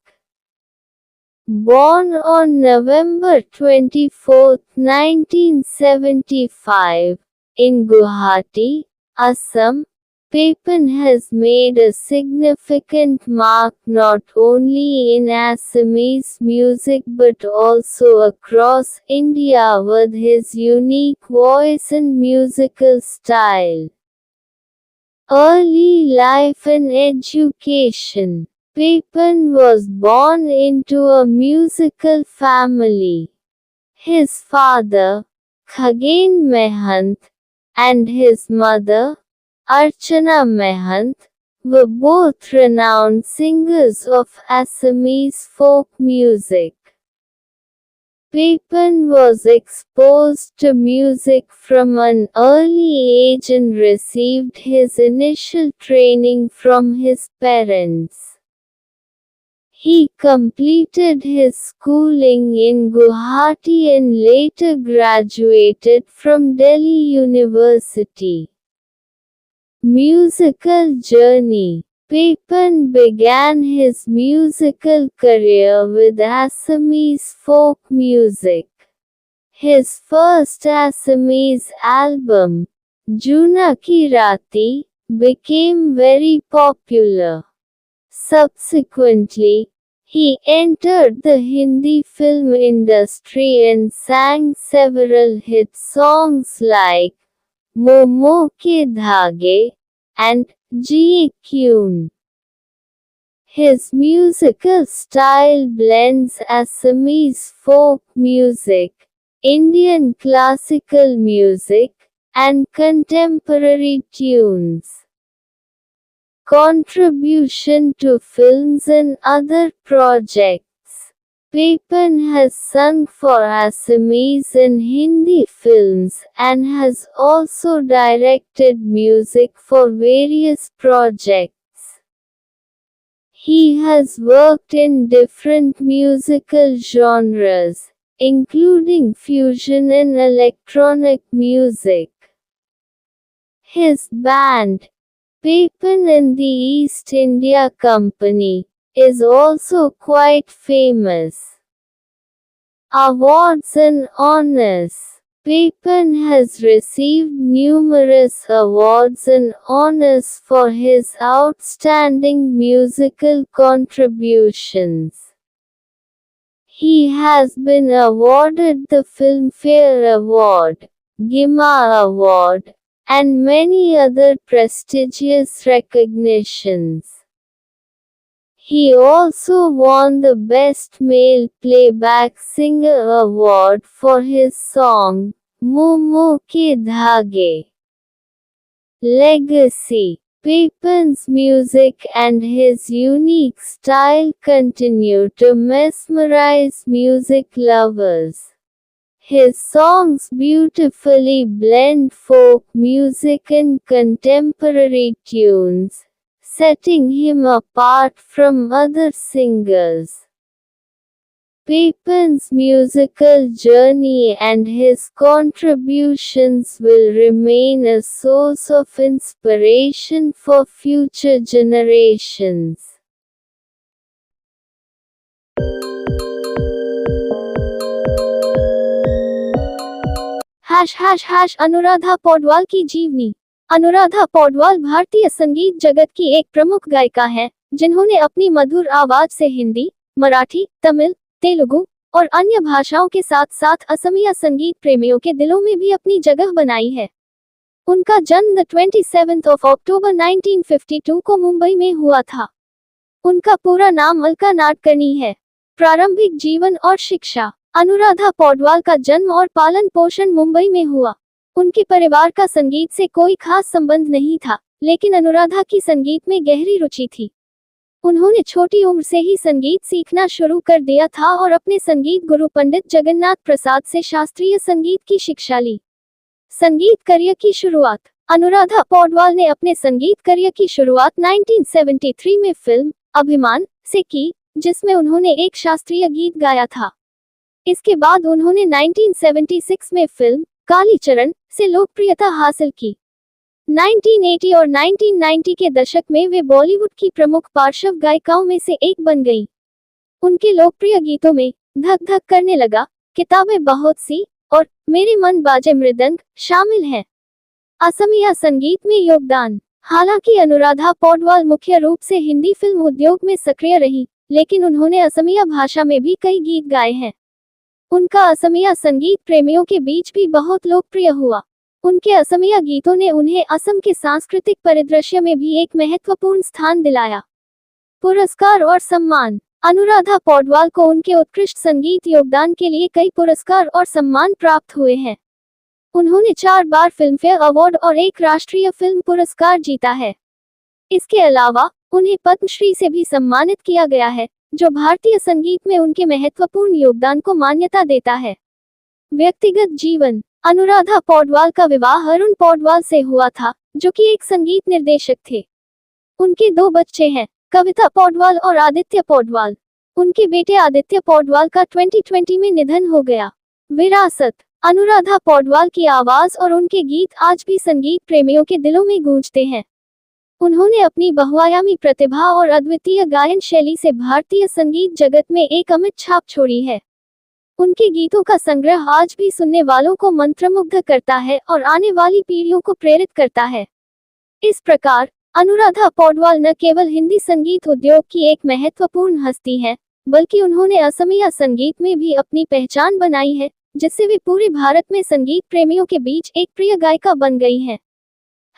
Born on November 24, 1975, in Guwahati, Assam, Papan has made a significant mark not only in Assamese music but also across India with his unique voice and musical style. Early life and education. Papan was born into a musical family. His father, Khagen Mahant, and his mother, Archana Mahant, were both renowned singers of Assamese folk music. Papan was exposed to music from an early age and received his initial training from his parents. He completed his schooling in Guwahati and later graduated from Delhi University. Musical journey. Papan began his musical career with Assamese folk music. His first Assamese album, Juna Ki Rati, became very popular. Subsequently, he entered the Hindi film industry and sang several hit songs like Momo Ke Dhage and Jiye Kyun. His musical style blends Assamese folk music, Indian classical music, and contemporary tunes. Contribution to films and other projects. Papan has sung for Assamese and Hindi films and has also directed music for various projects. He has worked in different musical genres, including fusion and electronic music. His band, Papan and the East India Company, is also quite famous. Awards and honors. Papen has received numerous awards and honors for his outstanding musical contributions. He has been awarded the Filmfare Award, GIMA Award, and many other prestigious recognitions. He also won the Best Male Playback Singer award for his song, Momo Ke Dhage. Legacy. Papen's music and his unique style continue to mesmerize music lovers. His songs beautifully blend folk music and contemporary tunes, setting him apart from other singers. Papen's musical journey and his contributions will remain a source of inspiration for future generations. Anuradha Paudwal की जीवनी। अनुराधा पौडवाल भारतीय संगीत जगत की एक प्रमुख गायिका है, जिन्होंने अपनी मधुर आवाज से हिंदी, मराठी, तमिल, तेलुगु और अन्य भाषाओं के साथ साथ असमिया संगीत प्रेमियों के दिलों में भी अपनी जगह बनाई है। उनका जन्म 27 अक्टूबर 1952 को मुंबई में हुआ था। उनका पूरा नाम अलका नाडकर्णी है। प्रारंभिक जीवन और शिक्षा। अनुराधा पौडवाल का जन्म और पालन पोषण मुंबई में हुआ। उनके परिवार का संगीत से कोई खास संबंध नहीं था, लेकिन अनुराधा की संगीत में गहरी रुचि थी। उन्होंने छोटी उम्र से ही संगीत सीखना शुरू कर दिया था और अपने संगीत गुरु पंडित जगन्नाथ प्रसाद से शास्त्रीय संगीत की शिक्षा ली। संगीत करियर की शुरुआत। अनुराधा पौडवाल ने अपने संगीत करियर की शुरुआत 1973 में फिल्म अभिमान से की, जिसमें उन्होंने एक शास्त्रीय गीत गाया था। इसके बाद उन्होंने 1976 में फिल्म कालीचरण से लोकप्रियता हासिल की। 1980 और 1990 के दशक में वे बॉलीवुड की प्रमुख पार्श्व गायिकाओं में से एक बन गईं। उनके लोकप्रिय गीतों में धक धक करने लगा, किताबें बहुत सी और मेरे मन बाजे मृदंग शामिल हैं। असमिया संगीत में योगदान। हालांकि अनुराधा पौडवाल मुख्य रूप से हिंदी फिल्म उद्योग में सक्रिय रही, लेकिन उन्होंने असमिया भाषा में भी कई गीत गाए हैं। उनका असमिया संगीत प्रेमियों के बीच भी बहुत लोकप्रिय हुआ। उनके असमिया गीतों ने उन्हें असम के सांस्कृतिक परिदृश्य में भी एक महत्वपूर्ण स्थान दिलाया। पुरस्कार और सम्मान। अनुराधा पौडवाल को उनके उत्कृष्ट संगीत योगदान के लिए कई पुरस्कार और सम्मान प्राप्त हुए हैं। उन्होंने 4 बार फिल्मफेयर अवार्ड और एक राष्ट्रीय फिल्म पुरस्कार जीता है। इसके अलावा उन्हें पद्मश्री से भी सम्मानित किया गया है, जो भारतीय संगीत में उनके महत्वपूर्ण योगदान को मान्यता देता है। व्यक्तिगत जीवन। अनुराधा पौडवाल का विवाह अरुण पौडवाल से हुआ था, जो कि एक संगीत निर्देशक थे। उनके 2 बच्चे हैं, कविता पौडवाल और आदित्य पौडवाल। उनके बेटे आदित्य पौडवाल का 2020 में निधन हो गया। विरासत। अनुराधा पौडवाल की आवाज और उनके गीत आज भी संगीत प्रेमियों के दिलों में गूंजते हैं। उन्होंने अपनी बहुआयामी प्रतिभा और अद्वितीय गायन शैली से भारतीय संगीत जगत में एक अमिट छाप छोड़ी है। उनके गीतों का संग्रह आज भी सुनने वालों को मंत्रमुग्ध करता है और आने वाली पीढ़ियों को प्रेरित करता है। इस प्रकार अनुराधा पौडवाल न केवल हिंदी संगीत उद्योग की एक महत्वपूर्ण हस्ती है, बल्कि उन्होंने असमिया संगीत में भी अपनी पहचान बनाई है, जिससे वे पूरे भारत में संगीत प्रेमियों के बीच एक प्रिय गायिका बन गई हैं।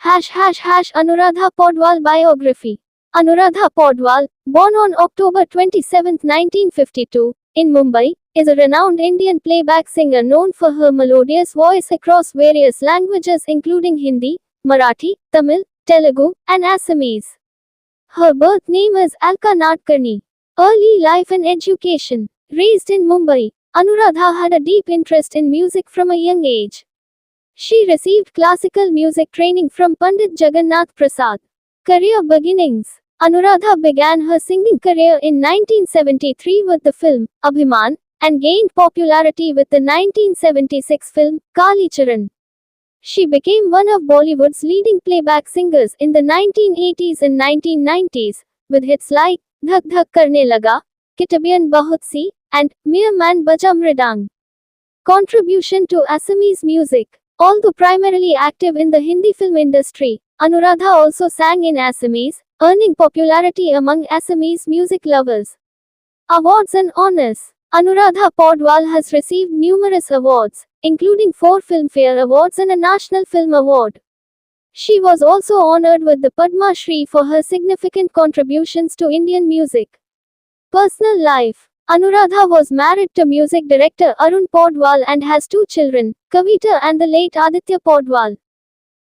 Anuradha Paudwal biography. Anuradha Paudwal, born on October 27, 1952, in Mumbai, is a renowned Indian playback singer known for her melodious voice across various languages including Hindi, Marathi, Tamil, Telugu, and Assamese. Her birth name is Alka Nadkarni. Early life and education. Raised in Mumbai, Anuradha had a deep interest in music from a young age. She received classical music training from Pandit Jagannath Prasad. Career beginnings. Anuradha began her singing career in 1973 with the film Abhiman and gained popularity with the 1976 film Kalicharan. She became one of Bollywood's leading playback singers in the 1980s and 1990s, with hits like Dhak Dhak Karne Laga, Kitabiyan Bahut Si, and Mere Man Baja Mridang. Contribution to Assamese music. Although primarily active in the Hindi film industry, Anuradha also sang in Assamese, earning popularity among Assamese music lovers. Awards and honors. Anuradha Podwal has received numerous awards, including 4 Filmfare Awards and a National Film Award. She was also honored with the Padma Shri for her significant contributions to Indian music. Personal life. Anuradha was married to music director Arun Podwal and has 2 children, Kavita and the late Aditya Podwal.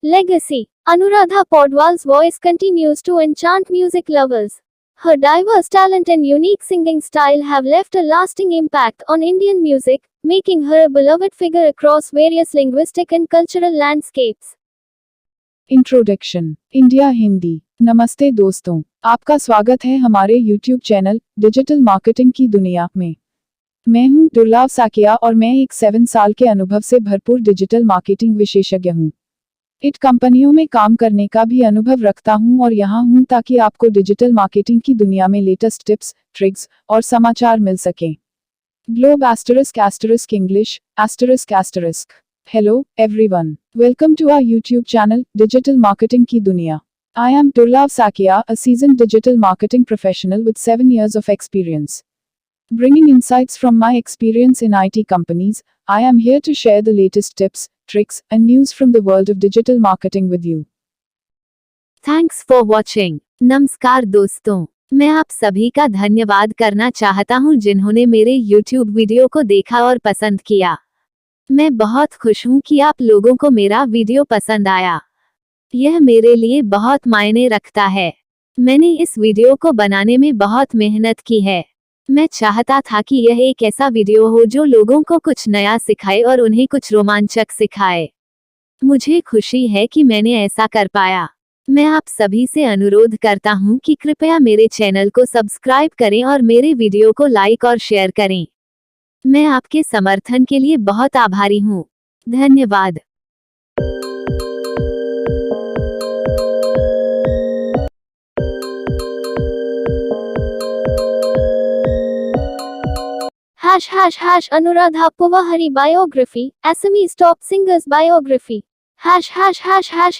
Legacy. Anuradha Podwal's voice continues to enchant music lovers. Her diverse talent and unique singing style have left a lasting impact on Indian music, making her a beloved figure across various linguistic and cultural landscapes. Introduction India Hindi. नमस्ते दोस्तों, आपका स्वागत है हमारे YouTube channel digital marketing की दुनिया में। मैं हूं दुर्लभ साकिया और मैं एक 7 साल के अनुभव से भरपूर डिजिटल मार्केटिंग विशेषज्ञ हूं। इट कंपनियों में काम करने का भी अनुभव रखता हूं और यहां हूं ताकि आपको डिजिटल मार्केटिंग की दुनिया में लेटेस्ट टिप्स, ट्रिक्स और समाचार मिल सकें। Globe *** English ***. Hello, everyone. Welcome to our YouTube channel, Digital Marketing Ki Duniya. I am Durlab Sakia, a seasoned digital marketing professional with 7 years of experience. Bringing insights from my experience in IT companies, I am here to share the latest tips, tricks, and news from the world of digital marketing with you. Thanks for watching. नमस्कार दोस्तों, मैं आप सभी का धन्यवाद करना चाहता हूं जिन्होंने मेरे YouTube वीडियो को देखा और पसंद किया। मैं बहुत खुश हूं कि आप लोगों को मेरा वीडियो पसंद आया। यह मेरे लिए बहुत मायने रखता है। मैंने इस वीडियो को बनाने में बहुत मेहनत की है। मैं चाहता था कि यह एक ऐसा वीडियो हो जो लोगों को कुछ नया सिखाए और उन्हें कुछ रोमांचक सिखाए। मुझे खुशी है कि मैंने ऐसा कर पाया। मैं आप सभी से अनुरोध करता हूं कि कृपया मेरे चैनल को सब्सक्राइब करें और मेरे वीडियो को लाइक और शेयर करें। मैं आपके समर्थन के लिए बहुत आभारी हूं। धन्यवाद। Anuradha Puvahari biography, Assamese top singers biography.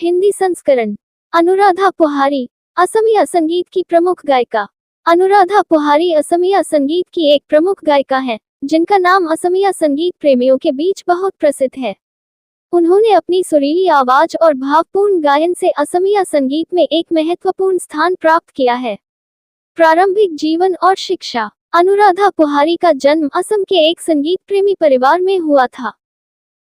Hindi संस्करण। अनुराधा पुहारी, असमिया संगीत की प्रमुख गायिका। अनुराधा पुहारी असमिया संगीत की एक प्रमुख गायिका है, जिनका नाम असमिया संगीत प्रेमियों के बीच बहुत प्रसिद्ध है। उन्होंने अपनी सुरीली आवाज और भावपूर्ण गायन से असमिया संगीत में एक महत्वपूर्ण स्थान प्राप्त किया है। प्रारंभिक जीवन और शिक्षा। अनुराधा पुहारी का जन्म असम के एक संगीत प्रेमी परिवार में हुआ था।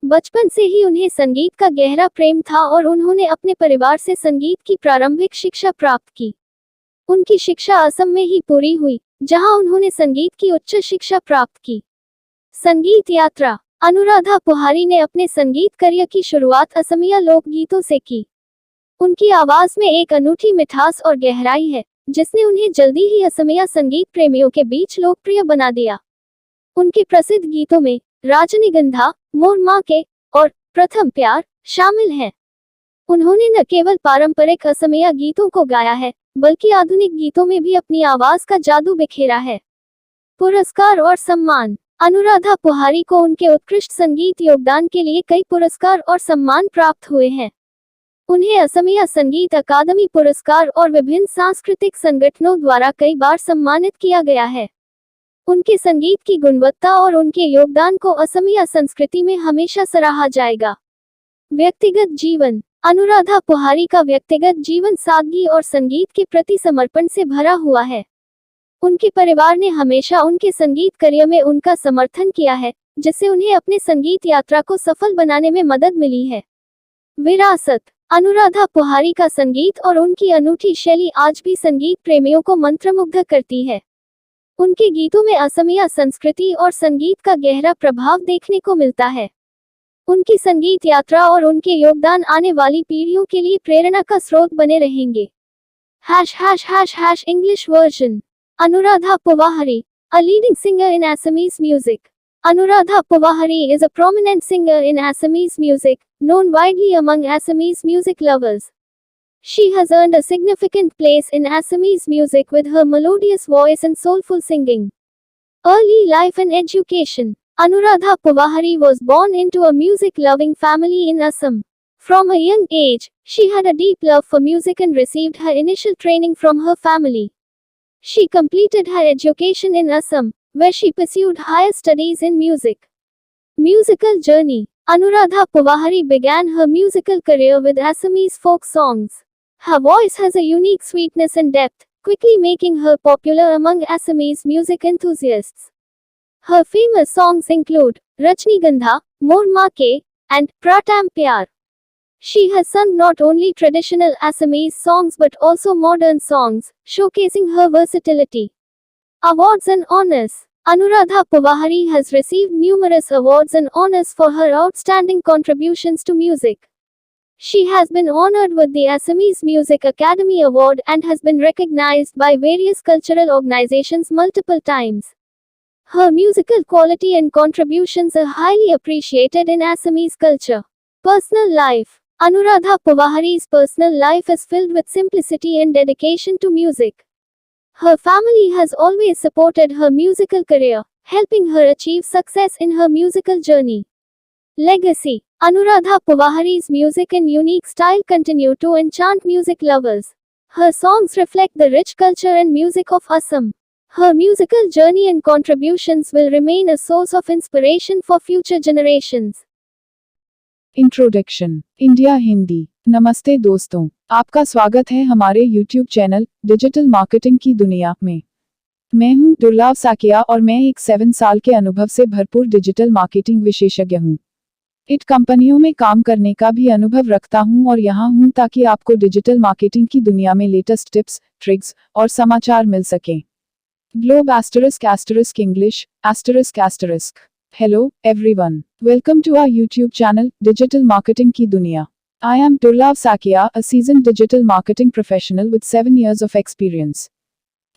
बचपन से ही उन्हें संगीत का गहरा प्रेम था और उन्होंने अपने परिवार से संगीत की प्रारंभिक शिक्षा प्राप्त की। उनकी शिक्षा असम में ही पूरी हुई, जहां उन्होंने संगीत की उच्च शिक्षा प्राप्त की। संगीत यात्रा। अनुराधा पुहारी ने अपने संगीत करियर की शुरुआत असमिया लोकगीतों से की। उनकी आवाज में एक अनूठी मिठास और गहराई है, जिसने उन्हें जल्दी ही असमिया संगीत प्रेमियों के बीच लोकप्रिय बना दिया। उनके प्रसिद्ध गीतों में राजनीगंधा, मोर माँ के और प्रथम प्यार शामिल हैं। उन्होंने न केवल पारंपरिक असमिया गीतों को गाया है, बल्कि आधुनिक गीतों में भी अपनी आवाज का जादू बिखेरा है। पुरस्कार और सम्मान। अनुराधा पुहारी को उनके उत्कृष्ट संगीत योगदान के लिए कई पुरस्कार और सम्मान प्राप्त हुए हैं। उन्हें असमिया संगीत अकादमी पुरस्कार और विभिन्न सांस्कृतिक संगठनों द्वारा कई बार सम्मानित किया गया है। उनके संगीत की गुणवत्ता और उनके योगदान को असमिया संस्कृति में हमेशा सराहा जाएगा। व्यक्तिगत जीवन। अनुराधा पुहारी का व्यक्तिगत जीवन सादगी और संगीत के प्रति समर्पण से भरा हुआ है। उनके परिवार ने हमेशा उनके संगीत करियर में उनका समर्थन किया है, जिससे उन्हें अपने संगीत यात्रा को सफल बनाने में मदद मिली है। विरासत। अनुराधा पुहारी का संगीत और उनकी अनूठी शैली आज भी संगीत प्रेमियों को मंत्रमुग्ध करती है। उनके गीतों में असमिया संस्कृति और संगीत का गहरा प्रभाव देखने को मिलता है। उनकी संगीत यात्रा और उनके योगदान आने वाली पीढ़ियों के लिए प्रेरणा का स्रोत बने रहेंगे। English version. Anuradha Puvahari, a leading singer in Assamese music. Anuradha Puvahari is a prominent singer in Assamese music, known widely among Assamese music lovers. She has earned a significant place in Assamese music with her melodious voice and soulful singing. Early life and education. Anuradha Puvahari was born into a music-loving family in Assam. From a young age, she had a deep love for music and received her initial training from her family. She completed her education in Assam, where she pursued higher studies in music. Musical journey. Anuradha Puvahari began her musical career with Assamese folk songs. Her voice has a unique sweetness and depth, quickly making her popular among Assamese music enthusiasts. Her famous songs include Rajnigandha, Mor Maa Ke, and Pratam Pyar. She has sung not only traditional Assamese songs but also modern songs, showcasing her versatility. Awards and honors. Anuradha Puvahari has received numerous awards and honors for her outstanding contributions to music. She has been honored with the Assamese Music Academy Award and has been recognized by various cultural organizations multiple times. Her musical quality and contributions are highly appreciated in Assamese culture. Personal life. Anuradha Puvahari's personal life is filled with simplicity and dedication to music. Her family has always supported her musical career, helping her achieve success in her musical journey. Legacy. Anuradha Puvahari's music and unique style continue to enchant music lovers. Her songs reflect the rich culture and music of Assam. Her musical journey and contributions will remain a source of inspiration for future generations. Introduction India Hindi. नमस्ते दोस्तों, आपका स्वागत है हमारे YouTube channel digital marketing की दुनिया में। मैं हूं दुर्लभ साकिया और मैं एक 7 साल के अनुभव से भरपूर डिजिटल मार्केटिंग विशेषज्ञ हूं। इट कंपनियों में काम करने का भी अनुभव रखता हूं और यहां हूं ताकि आपको डिजिटल मार्केटिंग की दुनिया में लेटेस्ट टिप्स, ट्रिक्स और समाचार मिल सकें। Globe *** English ***. Hello, everyone. Welcome to our YouTube channel, Digital Marketing Ki Duniya. I am Durlab Sakia, a seasoned digital marketing professional with 7 years of experience.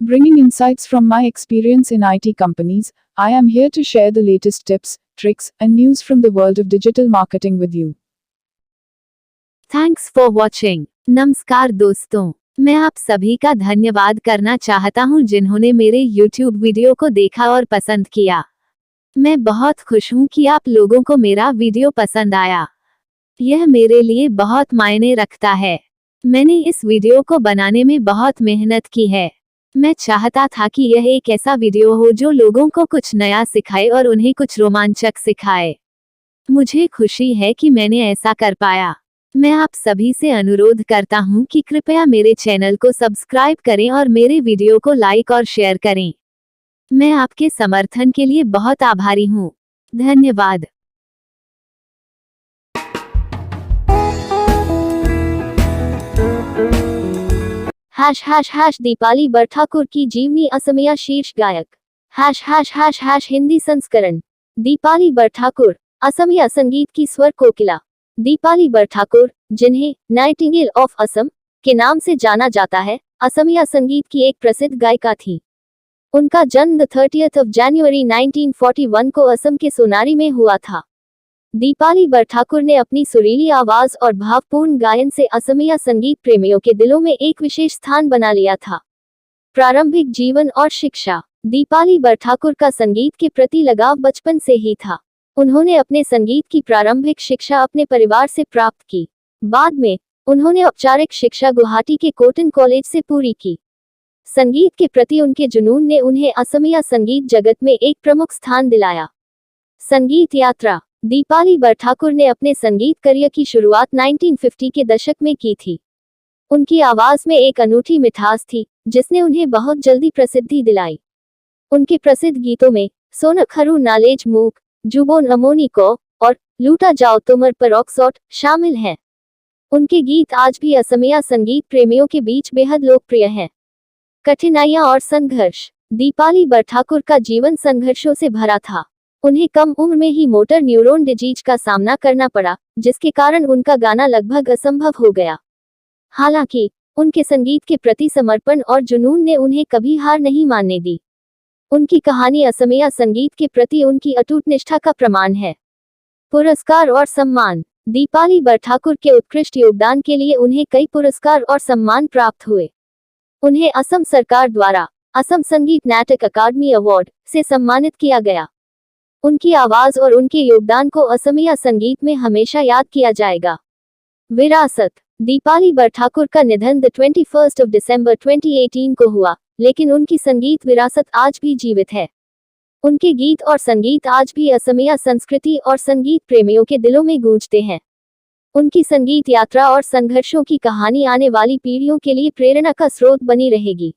Bringing insights from my experience in IT companies, I am here to share the latest tips, tricks, and news from the world of digital marketing with you. Thanks for watching. नमस्कार दोस्तों, मैं आप सभी का धन्यवाद करना चाहता हूं जिन्होंने मेरे YouTube वीडियो को देखा और पसंद किया। मैं बहुत खुश हूं कि आप लोगों को मेरा वीडियो पसंद आया। यह मेरे लिए बहुत मायने रखता है। मैंने इस वीडियो को बनाने में बहुत मेहनत की है। मैं चाहता था कि यह एक ऐसा वीडियो हो जो लोगों को कुछ नया सिखाए और उन्हें कुछ रोमांचक सिखाए। मुझे खुशी है कि मैंने ऐसा कर पाया। मैं आप सभी से अनुरोध करता हूं कि कृपया मेरे चैनल को सब्सक्राइब करें और मेरे वीडियो को लाइक और शेयर करें। मैं आपके समर्थन के लिए बहुत आभारी हूं। धन्यवाद। # दीपाली बरठाकुर की जीवनी असमिया शीर्ष गायक। # हिंदी संस्करण। दीपाली बरठाकुर, असमिया संगीत की स्वर कोकिला। दीपाली बरठाकुर, जिन्हें नाइटिंगेल ऑफ असम के नाम से जाना जाता है, असमिया संगीत की एक प्रसिद्ध गायिका थी। उनका जन्म 30 जनवरी 1941 को असम के सोनारी में हुआ था। दीपाली बरठाकुर ने अपनी सुरीली आवाज और भावपूर्ण गायन से असमिया संगीत प्रेमियों के दिलों में एक विशेष स्थान बना लिया था। प्रारंभिक जीवन और शिक्षा। दीपाली बरठाकुर का संगीत के प्रति लगाव बचपन से ही था। उन्होंने अपने संगीत की प्रारंभिक शिक्षा अपने परिवार से प्राप्त की। बाद में उन्होंने औपचारिक शिक्षा गुवाहाटी के कॉटन कॉलेज से पूरी की। संगीत के प्रति उनके जुनून ने उन्हें असमिया संगीत जगत में एक प्रमुख स्थान दिलाया। संगीत यात्रा। दीपाली बरठाकुर ने अपने संगीत करियर की शुरुआत 1950 के दशक में की थी। उनकी आवाज में एक अनूठी मिठास थी, जिसने उन्हें बहुत जल्दी प्रसिद्धि दिलाई। उनके प्रसिद्ध गीतों में सोन खरू नालेज मूक, जुबोन अमोनी को और लूटा जाओ तुमर पर ऑक्सॉट शामिल हैं। उनके गीत आज भी असमिया संगीत प्रेमियों के बीच बेहद लोकप्रिय हैं। कठिनाइयां और संघर्ष। दीपाली बरठाकुर का जीवन संघर्षों से भरा था। उन्हें कम उम्र में ही मोटर न्यूरॉन डिजीज का सामना करना पड़ा, जिसके कारण उनका गाना लगभग असंभव हो गया। हालांकि उनके संगीत के प्रति समर्पण और जुनून ने उन्हें कभी हार नहीं मानने दी। उनकी कहानी असमिया संगीत के प्रति उनकी अटूट निष्ठा का प्रमाण है। पुरस्कार और सम्मान। दीपाली बरठाकुर के उत्कृष्ट योगदान के लिए उन्हें कई पुरस्कार और सम्मान प्राप्त हुए। उन्हें असम सरकार द्वारा असम संगीत नाटक अकादमी अवार्ड से सम्मानित किया गया। उनकी आवाज और उनके योगदान को असमिया संगीत में हमेशा याद किया जाएगा। विरासत। दीपाली बरठाकुर का निधन 21 दिसंबर 2018 को हुआ, लेकिन उनकी संगीत विरासत आज भी जीवित है। उनके गीत और संगीत आज भी असमिया संस्कृति और संगीत प्रेमियों के दिलों में गूंजते हैं। उनकी संगीत यात्रा और संघर्षों की कहानी आने वाली पीढ़ियों के लिए प्रेरणा का स्रोत बनी रहेगी।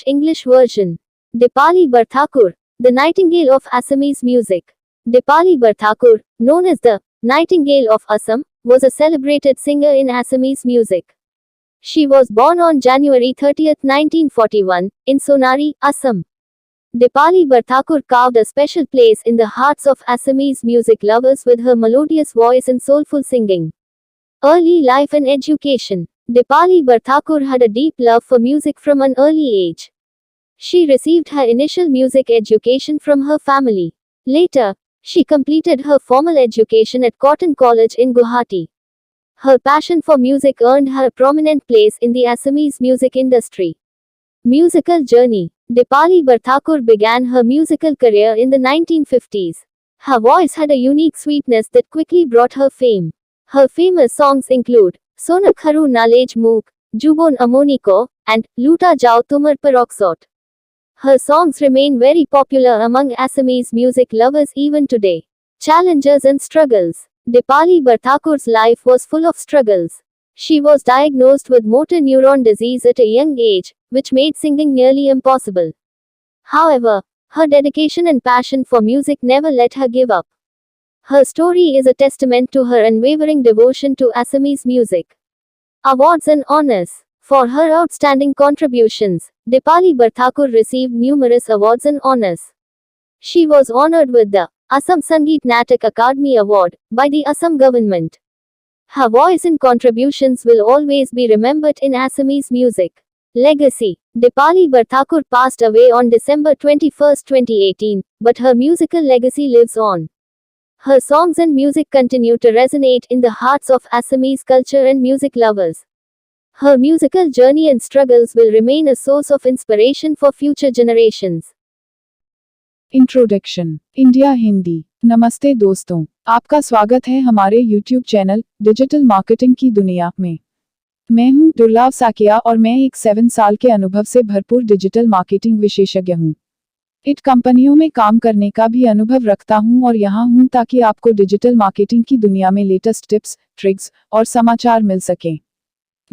English version. Dipali Barthakur, the Nightingale of Assamese music. Dipali Barthakur, known as the Nightingale of Assam, was a celebrated singer in Assamese music. She was born on January 30, 1941, in Sonari, Assam. Dipali Barthakur carved a special place in the hearts of Assamese music lovers with her melodious voice and soulful singing. Early life and education. Dipali Barthakur had a deep love for music from an early age. She received her initial music education from her family. Later, she completed her formal education at Cotton College in Guwahati. Her passion for music earned her a prominent place in the Assamese music industry. Musical journey. Dipali Barthakur began her musical career in the 1950s. Her voice had a unique sweetness that quickly brought her fame. Her famous songs include Sona Kharu Nalej Mook, Jubon Amoniko, and Luta Jao Tumar Paroxot. Her songs remain very popular among Assamese music lovers even today. Challenges and struggles. Dipali Barthakur's life was full of struggles. She was diagnosed with motor neuron disease at a young age, which made singing nearly impossible. However, her dedication and passion for music never let her give up. Her story is a testament to her unwavering devotion to Assamese music. Awards and honors. For her outstanding contributions, Dipali Barthakur received numerous awards and honors. She was honored with the Assam Sangeet Natak Akademi Award by the Assam government. Her voice and contributions will always be remembered in Assamese music. Legacy. Dipali Barthakur passed away on December 21, 2018, but her musical legacy lives on. Her songs and music continue to resonate in the hearts of Assamese culture and music lovers. Her musical journey and struggles will remain a source of inspiration for future generations. Introduction. India Hindi. नमस्ते दोस्तों, आपका स्वागत है हमारे YouTube channel digital marketing की दुनिया में। मैं हूं दुर्लभ साकिया और मैं एक 7 साल के अनुभव से भरपूर डिजिटल मार्केटिंग विशेषज्ञ हूं। इट कंपनियों में काम करने का भी अनुभव रखता हूं और यहां हूं ताकि आपको डिजिटल मार्केटिंग की दुनिया में लेटेस्ट टिप्स, ट्रिक्स और समाचार मिल सकें।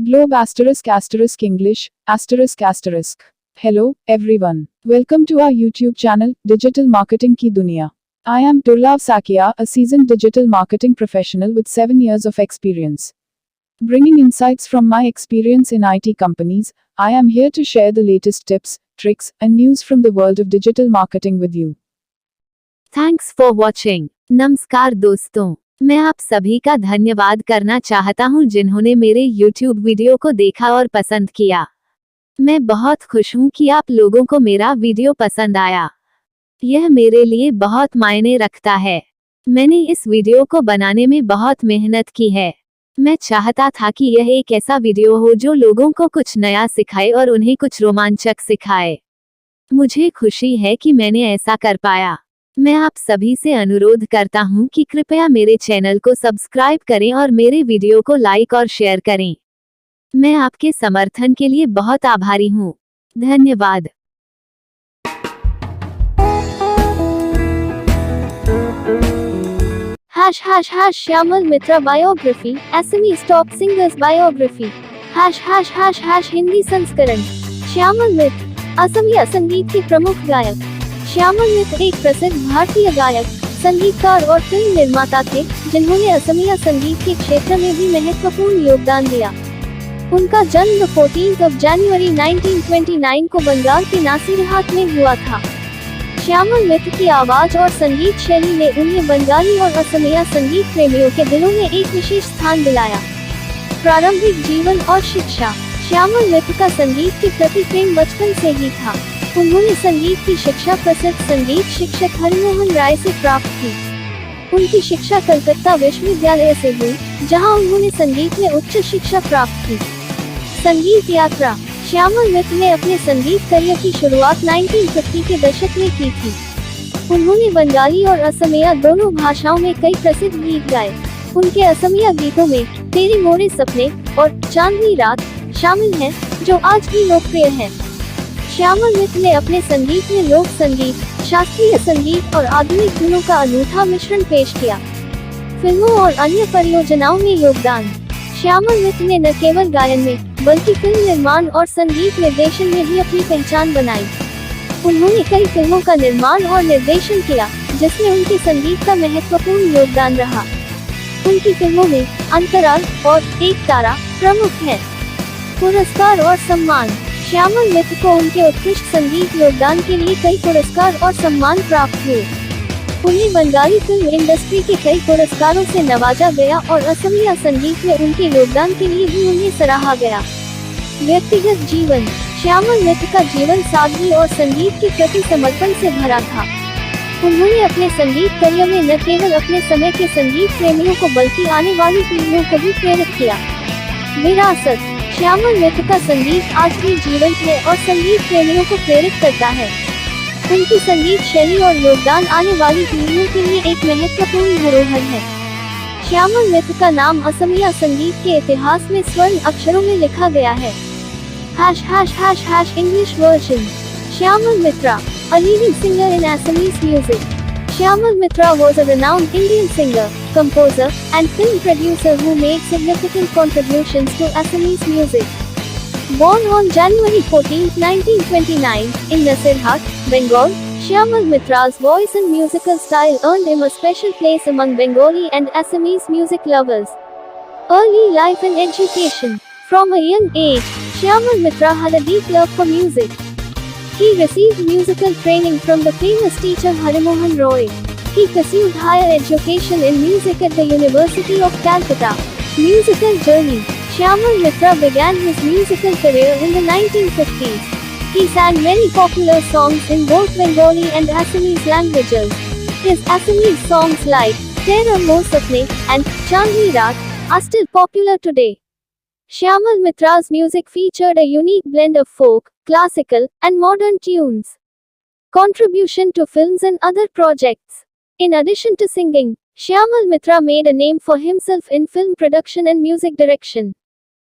Globe *** English ***. Hello, everyone. Welcome to our YouTube channel, Digital Marketing Ki Duniya. I am Durlab Sakia, a seasoned digital marketing professional with 7 years of experience. Bringing insights from my experience in IT companies, I am here to share the latest tips, tricks, and news from the world of digital marketing with you. Thanks for watching. नमस्कार दोस्तों, मैं आप सभी का धन्यवाद करना चाहता हूं जिन्होंने मेरे YouTube वीडियो को देखा और पसंद किया। मैं बहुत खुश हूं कि आप लोगों को मेरा वीडियो पसंद आया। यह मेरे लिए बहुत मायने रखता है। मैंने इस वीडियो को बनाने में बहुत मेहनत की है। मैं चाहता था कि यह एक ऐसा वीडियो हो जो लोगों को कुछ नया सिखाए और उन्हें कुछ रोमांचक सिखाए। मुझे खुशी है कि मैंने ऐसा कर पाया। मैं आप सभी से अनुरोध करता हूं कि कृपया मेरे चैनल को सब्सक्राइब करें और मेरे वीडियो को लाइक और शेयर करें। मैं आपके समर्थन के लिए बहुत आभारी हूं। धन्यवाद। Shyamal Mitra biography, Assamese top singers biography. Hindi संस्करण। श्यामल मित्र असमिया संगीत के प्रमुख गायक। श्यामल मित्र एक प्रसिद्ध भारतीय गायक, संगीतकार और फिल्म निर्माता थे जिन्होंने असमिया संगीत के क्षेत्र में भी महत्वपूर्ण योगदान दिया। उनका जन्म 14 जनवरी 1929 को बंगाल के नासिरहाट में हुआ था। श्यामल मित्र की आवाज और संगीत शैली ने उन्हें बंगाली और असमिया संगीत प्रेमियों के दिलों में एक विशेष स्थान दिलाया। प्रारंभिक जीवन और शिक्षा। श्यामल मित्र का संगीत के प्रति प्रेम बचपन से ही था। उन्होंने संगीत की शिक्षा प्रसिद्ध संगीत शिक्षक हरिमोहन राय से प्राप्त की। उनकी शिक्षा कलकत्ता विश्वविद्यालय से हुई, जहां उन्होंने संगीत में उच्च शिक्षा प्राप्त की। संगीत यात्रा। श्यामल मित्र ने अपने संगीत करियर की शुरुआत 1950 के दशक में की थी। उन्होंने बंगाली और असमिया दोनों भाषाओं में कई प्रसिद्ध गीत गाए। उनके असमिया गीतों में तेरे मोरे सपने और चांदनी रात शामिल हैं, जो आज भी लोकप्रिय हैं। श्यामल मित्र ने अपने संगीत में लोक संगीत, शास्त्रीय संगीत और आधुनिक धुनों का अनूठा मिश्रण पेश किया। फिल्मों और अन्य परियोजनाओं में योगदान। श्यामल मित्र ने न केवल गायन में बल्कि फिल्म निर्माण और संगीत निर्देशन में भी अपनी पहचान बनाई। उन्होंने कई फिल्मों का निर्माण और निर्देशन किया, जिसमें उनके संगीत का महत्वपूर्ण योगदान रहा। उनकी फिल्मों में अंतराल और एक तारा प्रमुख हैं। पुरस्कार और सम्मान। श्यामल मित्र को उनके उत्कृष्ट संगीत योगदान के लिए कई पुरस्कार और सम्मान प्राप्त हुए। उन्हें बंगाली फिल्म इंडस्ट्री के कई पुरस्कारों से नवाजा गया और असमिया संगीत में उनके योगदान के लिए भी उन्हें सराहा गया। व्यक्तिगत जीवन। श्यामल मित्र का जीवन सादगी और संगीत के प्रति समर्पण से भरा था। उन्होंने अपने संगीत करियर में न केवल अपने समय के संगीत प्रेमियों को बल्कि आने वाली पीढ़ियों को भी प्रेरित किया। विरासत। श्यामल मित्र का संगीत आज भी जीवंत है और संगीत प्रेमियों को प्रेरित करता है। उनकी संगीत शैली और योगदान आने वाली पीढ़ियों के लिए एक महत्वपूर्ण धरोहर है। श्यामल मित्र का नाम असमिया संगीत के इतिहास में स्वर्ण अक्षरों में लिखा गया है। English version. Shyamal Mitra, a leading singer in Assamese music. Shyamal Mitra was a renowned Indian singer, composer, and film producer who made significant contributions to Assamese music. Born on January 14, 1929, in Nasirhat, Bengal, Shyamal Mitra's voice and musical style earned him a special place among Bengali and Assamese music lovers. Early life and education. From a young age, Shyamal Mitra had a deep love for music. He received musical training from the famous teacher Harimohan Roy. He pursued higher education in music at the University of Calcutta. Musical journey. Shyamal Mitra began his musical career in the 1950s. He sang many popular songs in both Bengali and Assamese languages. His Assamese songs like Tera Mo Sapne and Chandni Raat are still popular today. Shyamal Mitra's music featured a unique blend of folk, classical, and modern tunes. Contribution to films and other projects. In addition to singing, Shyamal Mitra made a name for himself in film production and music direction.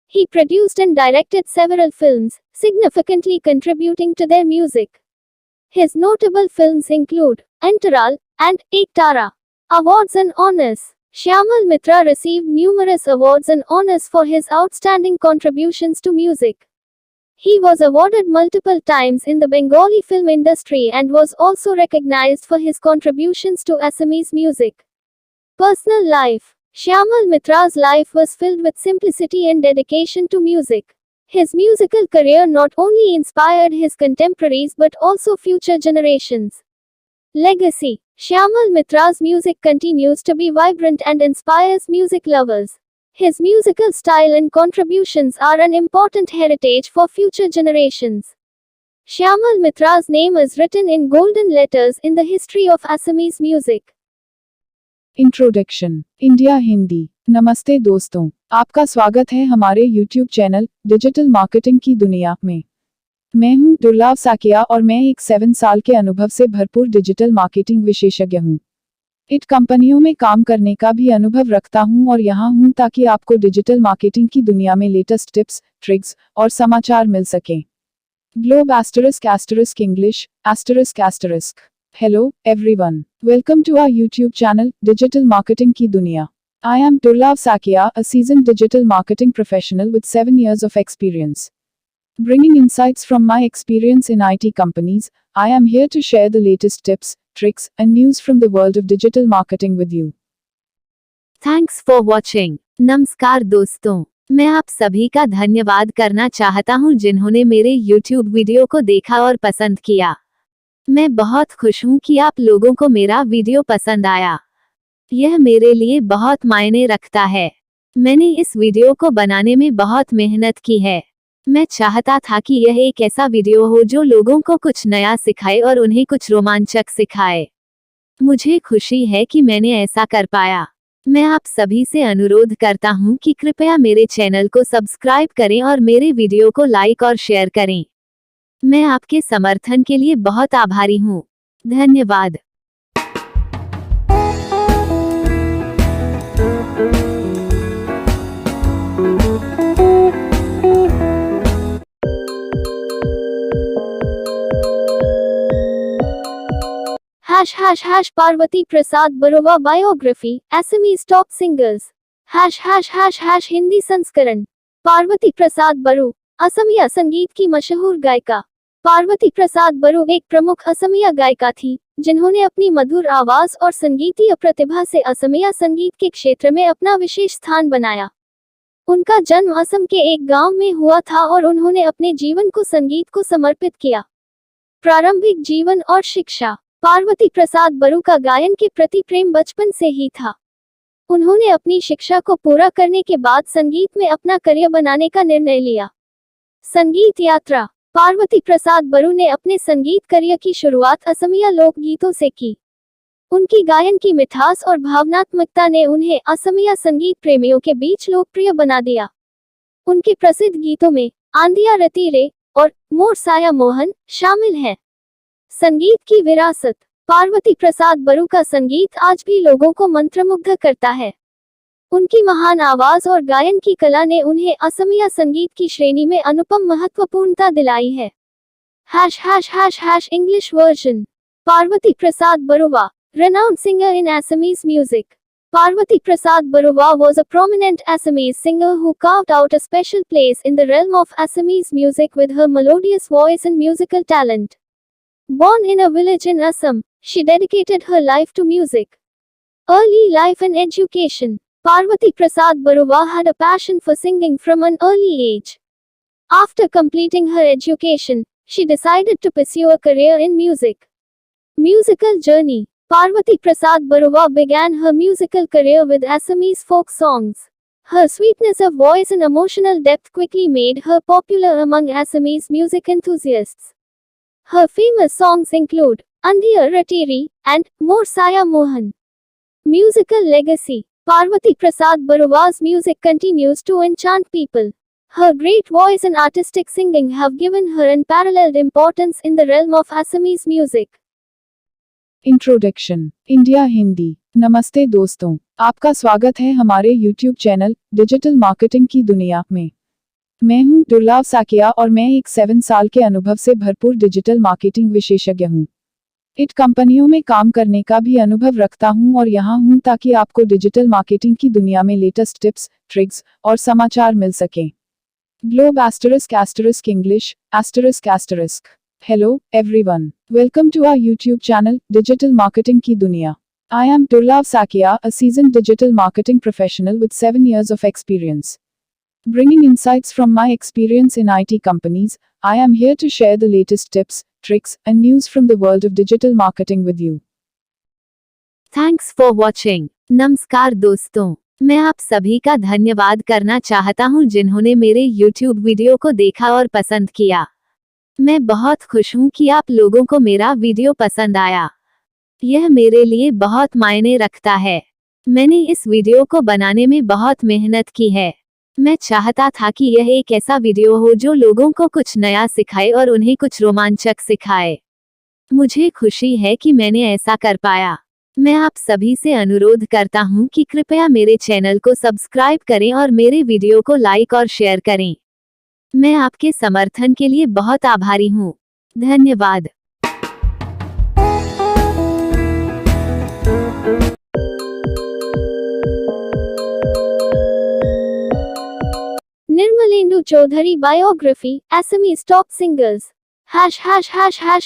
He produced and directed several films, significantly contributing to their music. His notable films include Antaral and Ek Tara. Awards and honors. Shyamal Mitra received numerous awards and honors for his outstanding contributions to music. He was awarded multiple times in the Bengali film industry and was also recognized for his contributions to Assamese music. Personal life. Shyamal Mitra's life was filled with simplicity and dedication to music. His musical career not only inspired his contemporaries but also future generations. Legacy. Shyamal Mitra's music continues to be vibrant and inspires music lovers. His musical style and contributions are an important heritage for future generations. Shyamal Mitra's name is written in golden letters in the history of Assamese music. Introduction. India Hindi. नमस्ते दोस्तों, आपका स्वागत है हमारे YouTube channel digital marketing की दुनिया में। मैं हूं दुर्लभ साकिया और मैं एक 7 साल के अनुभव से भरपूर डिजिटल मार्केटिंग विशेषज्ञ हूं। इट कंपनियों में काम करने का भी अनुभव रखता हूं और यहां हूं ताकि आपको डिजिटल मार्केटिंग की दुनिया में लेटेस्ट टिप्स, ट्रिक्स और समाचार मिल सकें। Globe *** English ***. Hello everyone, welcome to our YouTube channel digital marketing की दुनिया। I am Durlav Sakia, a seasoned digital marketing professional with 7 years of experience. Bringing insights from my experience in IT companies, I am here to share the latest tips, tricks, and news from the world of digital marketing with you. Thanks for watching. नमस्कार दोस्तों, मैं आप सभी का धन्यवाद करना चाहता हूं जिन्होंने मेरे YouTube वीडियो को देखा और पसंद किया। मैं बहुत खुश हूं कि आप लोगों को मेरा वीडियो पसंद आया। यह मेरे लिए बहुत मायने रखता है। मैंने इस वीडियो को बनाने में बहुत मेहनत की है। मैं चाहता था कि यह एक ऐसा वीडियो हो जो लोगों को कुछ नया सिखाए और उन्हें कुछ रोमांचक सिखाए। मुझे खुशी है कि मैंने ऐसा कर पाया। मैं आप सभी से अनुरोध करता हूं कि कृपया मेरे चैनल को सब्सक्राइब करें और मेरे वीडियो को लाइक और शेयर करें। मैं आपके समर्थन के लिए बहुत आभारी हूं। धन्यवाद। Parvati Prasad Baruah biography SMEs top singers Hindi संस्करण। पार्वती प्रसाद बरु असमिया संगीत की मशहूर गायिका। पार्वती प्रसाद बरु एक प्रमुख असमिया गायिका थी जिन्होंने अपनी मधुर आवाज और संगीतीय प्रतिभा से असमिया संगीत के क्षेत्र में अपना विशेष स्थान बनाया। उनका जन्म असम के एक गांव में हुआ था और उन्होंने अपने जीवन को संगीत को समर्पित किया। प्रारंभिक जीवन और शिक्षा। पार्वती प्रसाद बरु का गायन के प्रति प्रेम बचपन से ही था। उन्होंने अपनी शिक्षा को पूरा करने के बाद संगीत में अपना करियर बनाने का निर्णय लिया। संगीत यात्रा। पार्वती प्रसाद बरु ने अपने संगीत करियर की शुरुआत असमिया लोकगीतों से की। उनकी गायन की मिठास और भावनात्मकता ने उन्हें असमिया संगीत प्रेमियों के बीच लोकप्रिय बना दिया। उनके प्रसिद्ध गीतों में आंधिया रतीरे और मोर साया मोहन शामिल हैं। संगीत की विरासत। पार्वती प्रसाद बरु का संगीत आज भी लोगों को मंत्रमुग्ध करता है। उनकी महान आवाज और गायन की कला ने उन्हें असमिया संगीत की श्रेणी में अनुपम महत्वपूर्णता दिलाई है। English version. Parvati Prasad Barua, renowned singer in Assamese music. Parvati Prasad Baruwa was a prominent Assamese singer who carved out a special place in the realm of Assamese music with her melodious voice and musical talent. Born in a village in Assam, she dedicated her life to music. Early life and education. Parvati Prasad Baruwa had a passion for singing from an early age. After completing her education, she decided to pursue a career in music. Musical journey. Parvati Prasad Baruwa began her musical career with Assamese folk songs. Her sweetness of voice and emotional depth quickly made her popular among Assamese music enthusiasts. Her famous songs include Andhiya Ratiri and Mor Saya Mohan. Musical legacy. Parvati Prasad Baruwa's music continues to enchant people. Her great voice and artistic singing have given her unparalleled importance in the realm of Assamese music. Introduction. India Hindi. नमस्ते दोस्तों, आपका स्वागत है हमारे YouTube channel digital marketing की दुनिया में। मैं हूं दुर्लभ साकिया और मैं एक 7 साल के अनुभव से भरपूर डिजिटल मार्केटिंग विशेषज्ञ हूं। इट कंपनियों में काम करने का भी अनुभव रखता हूं और यहां हूं ताकि आपको डिजिटल मार्केटिंग की दुनिया में लेटेस्ट टिप्स, ट्रिक्स और समाचार मिल सकें। Globe *** English ***. Hello, everyone. Welcome to our YouTube channel, Digital Marketing Ki Duniya. I am Durlab Sakia, a seasoned digital marketing professional with 7 years of experience. Bringing insights from my experience in IT companies, I am here to share the latest tips, tricks, and news from the world of digital marketing with you. Thanks for watching. नमस्कार दोस्तों, मैं आप सभी का धन्यवाद करना चाहता हूं जिन्होंने मेरे YouTube वीडियो को देखा और पसंद किया। मैं बहुत खुश हूं कि आप लोगों को मेरा वीडियो पसंद आया। यह मेरे लिए बहुत मायने रखता है। मैंने इस वीडियो को बनाने में बहुत मेहनत की है। मैं चाहता था कि यह एक ऐसा वीडियो हो जो लोगों को कुछ नया सिखाए और उन्हें कुछ रोमांचक सिखाए। मुझे खुशी है कि मैंने ऐसा कर पाया। मैं आप सभी से अनुरोध करता हूं कि कृपया मेरे चैनल को सब्सक्राइब करें और मेरे वीडियो को लाइक और शेयर करें। मैं आपके समर्थन के लिए बहुत आभारी हूँ। धन्यवाद। Nirmalendu Choudhury biography SMEs top singers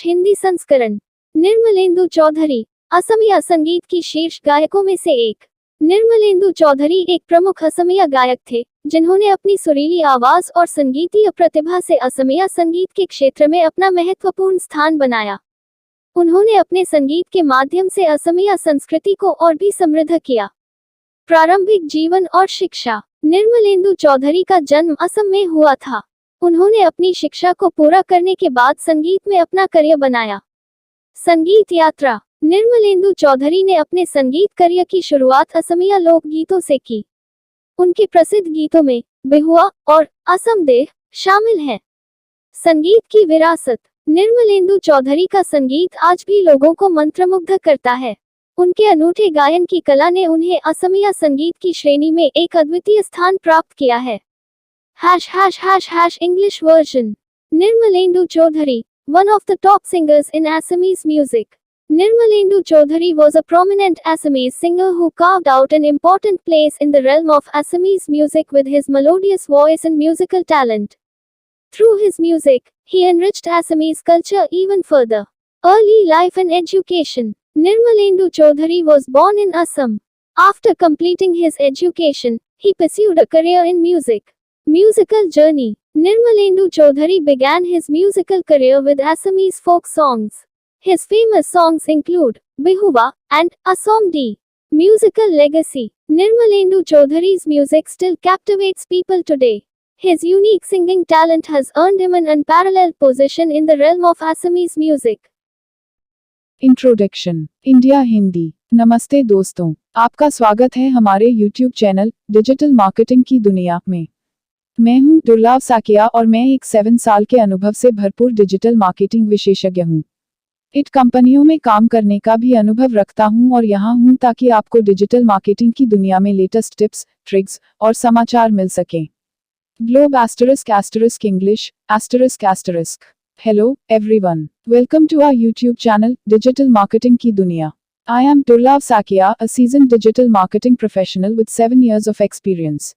Hindi संस्करण। निर्मलेंदु चौधरी असमिया संगीत की शीर्ष गायकों में से एक। निर्मलेंदु चौधरी एक प्रमुख असमिया गायक थे जिन्होंने अपनी सुरीली आवाज और संगीतीय प्रतिभा से असमिया संगीत के क्षेत्र में अपना महत्वपूर्ण स्थान बनाया। उन्होंने अपने संगीत के माध्यम से असमिया संस्कृति को और भी समृद्ध किया। प्रारंभिक जीवन और शिक्षा। निर्मलेंदु चौधरी का जन्म असम में हुआ था। उन्होंने अपनी शिक्षा को पूरा करने के बाद संगीत में अपना करियर बनाया। संगीत यात्रा। निर्मलेंदु चौधरी ने अपने संगीत करियर की शुरुआत असमिया लोकगीतों से की। उनके प्रसिद्ध गीतों में बिहुआ और असम देह शामिल हैं। संगीत की विरासत। निर्मलेंदु चौधरी का संगीत आज भी लोगों को मंत्रमुग्ध करता है। उनके अनूठे गायन की कला ने उन्हें असमिया संगीत की श्रेणी में एक अद्वितीय स्थान प्राप्त किया है। English version. Nirmalendu Chaudhary, one of the top singers in Assamese music. Nirmalendu Chaudhary was a prominent Assamese singer who carved out an important place in the realm of Assamese music with his melodious voice and musical talent. Through his music, he enriched Assamese culture even further. Early life and education. Nirmalendu Chaudhary was born in Assam. After completing his education, he pursued a career in music. Musical journey. Nirmalendu Chaudhary began his musical career with Assamese folk songs. His famous songs include Bihuwa and Assom D. Musical legacy. Nirmalendu Chaudhary's music still captivates people today. His unique singing talent has earned him an unparalleled position in the realm of Assamese music. Introduction India Hindi. नमस्ते दोस्तों, आपका स्वागत है हमारे YouTube channel digital marketing की दुनिया में। मैं हूं दुर्लभ साकिया और मैं एक 7 साल के अनुभव से भरपूर डिजिटल मार्केटिंग विशेषज्ञ हूं। इट कंपनियों में काम करने का भी अनुभव रखता हूं और यहां हूं ताकि आपको डिजिटल मार्केटिंग की दुनिया में लेटेस्ट टिप्स, ट्रिक्स और समाचार मिल सकें। Globe *** English ***. Hello, everyone. Welcome to our YouTube channel, Digital Marketing Ki Duniya. I am Durlab Sakia, a seasoned digital marketing professional with 7 years of experience.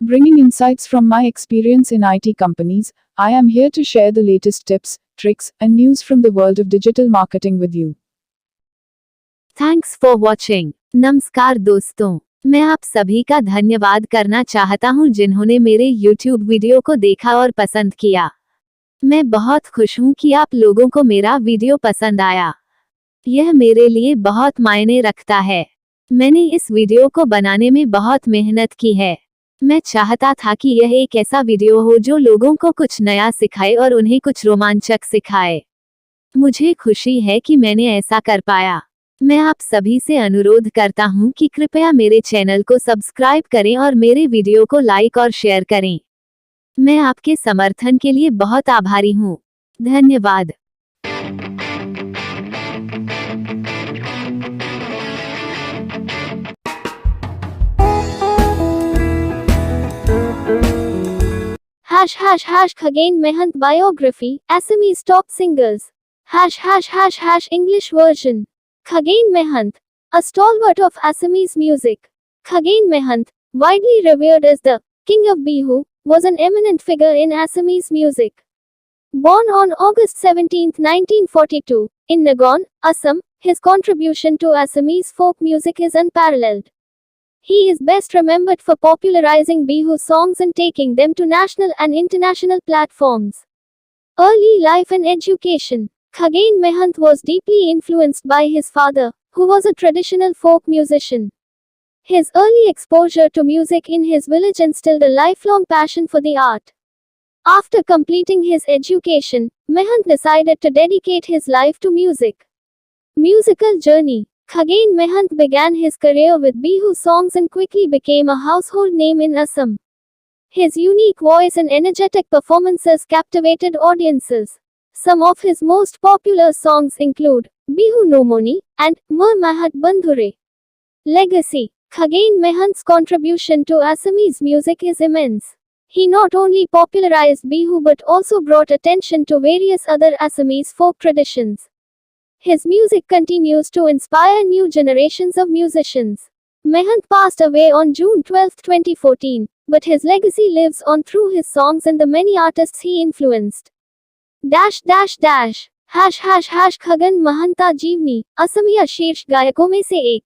Bringing insights from my experience in IT companies, I am here to share the latest tips, tricks, and news from the world of digital marketing with you. Thanks for watching. नमस्कार दोस्तों, मैं आप सभी का धन्यवाद करना चाहता हूं जिन्होंने मेरे YouTube वीडियो को देखा और पसंद किया। मैं बहुत खुश हूं कि आप लोगों को मेरा वीडियो पसंद आया। यह मेरे लिए बहुत मायने रखता है। मैंने इस वीडियो को बनाने में बहुत मेहनत की है। मैं चाहता था कि यह एक ऐसा वीडियो हो जो लोगों को कुछ नया सिखाए और उन्हें कुछ रोमांचक सिखाए। मुझे खुशी है कि मैंने ऐसा कर पाया। मैं आप सभी से अनुरोध करता हूं कि कृपया मेरे चैनल को सब्सक्राइब करें और मेरे वीडियो को लाइक और शेयर करें। मैं आपके समर्थन के लिए बहुत आभारी हूँ। धन्यवाद। Khagain Mahant biography, Assamese top singers. English version. Khagain Mahant, a stalwart of Assamese music. Khagain Mahant, widely revered as the King of Bihu, was an eminent figure in Assamese music. Born on August 17, 1942, in Nagaon, Assam, his contribution to Assamese folk music is unparalleled. He is best remembered for popularizing Bihu songs and taking them to national and international platforms. Early life and education. Khagain Mahant was deeply influenced by his father, who was a traditional folk musician. His early exposure to music in his village instilled a lifelong passion for the art. After completing his education, Mahant decided to dedicate his life to music. Musical journey. Khagain Mahant began his career with Bihu songs and quickly became a household name in Assam. His unique voice and energetic performances captivated audiences. Some of his most popular songs include Bihu Nomoni and Mur Mahat Bandhure. Legacy. Khagain Mahant's contribution to Assamese music is immense. He not only popularized Bihu but also brought attention to various other Assamese folk traditions. His music continues to inspire new generations of musicians. Mahant passed away on June 12, 2014, but his legacy lives on through his songs and the many artists he influenced. Khagain Mahanta जीवनी, असमिया शीर्ष गायकों में से एक।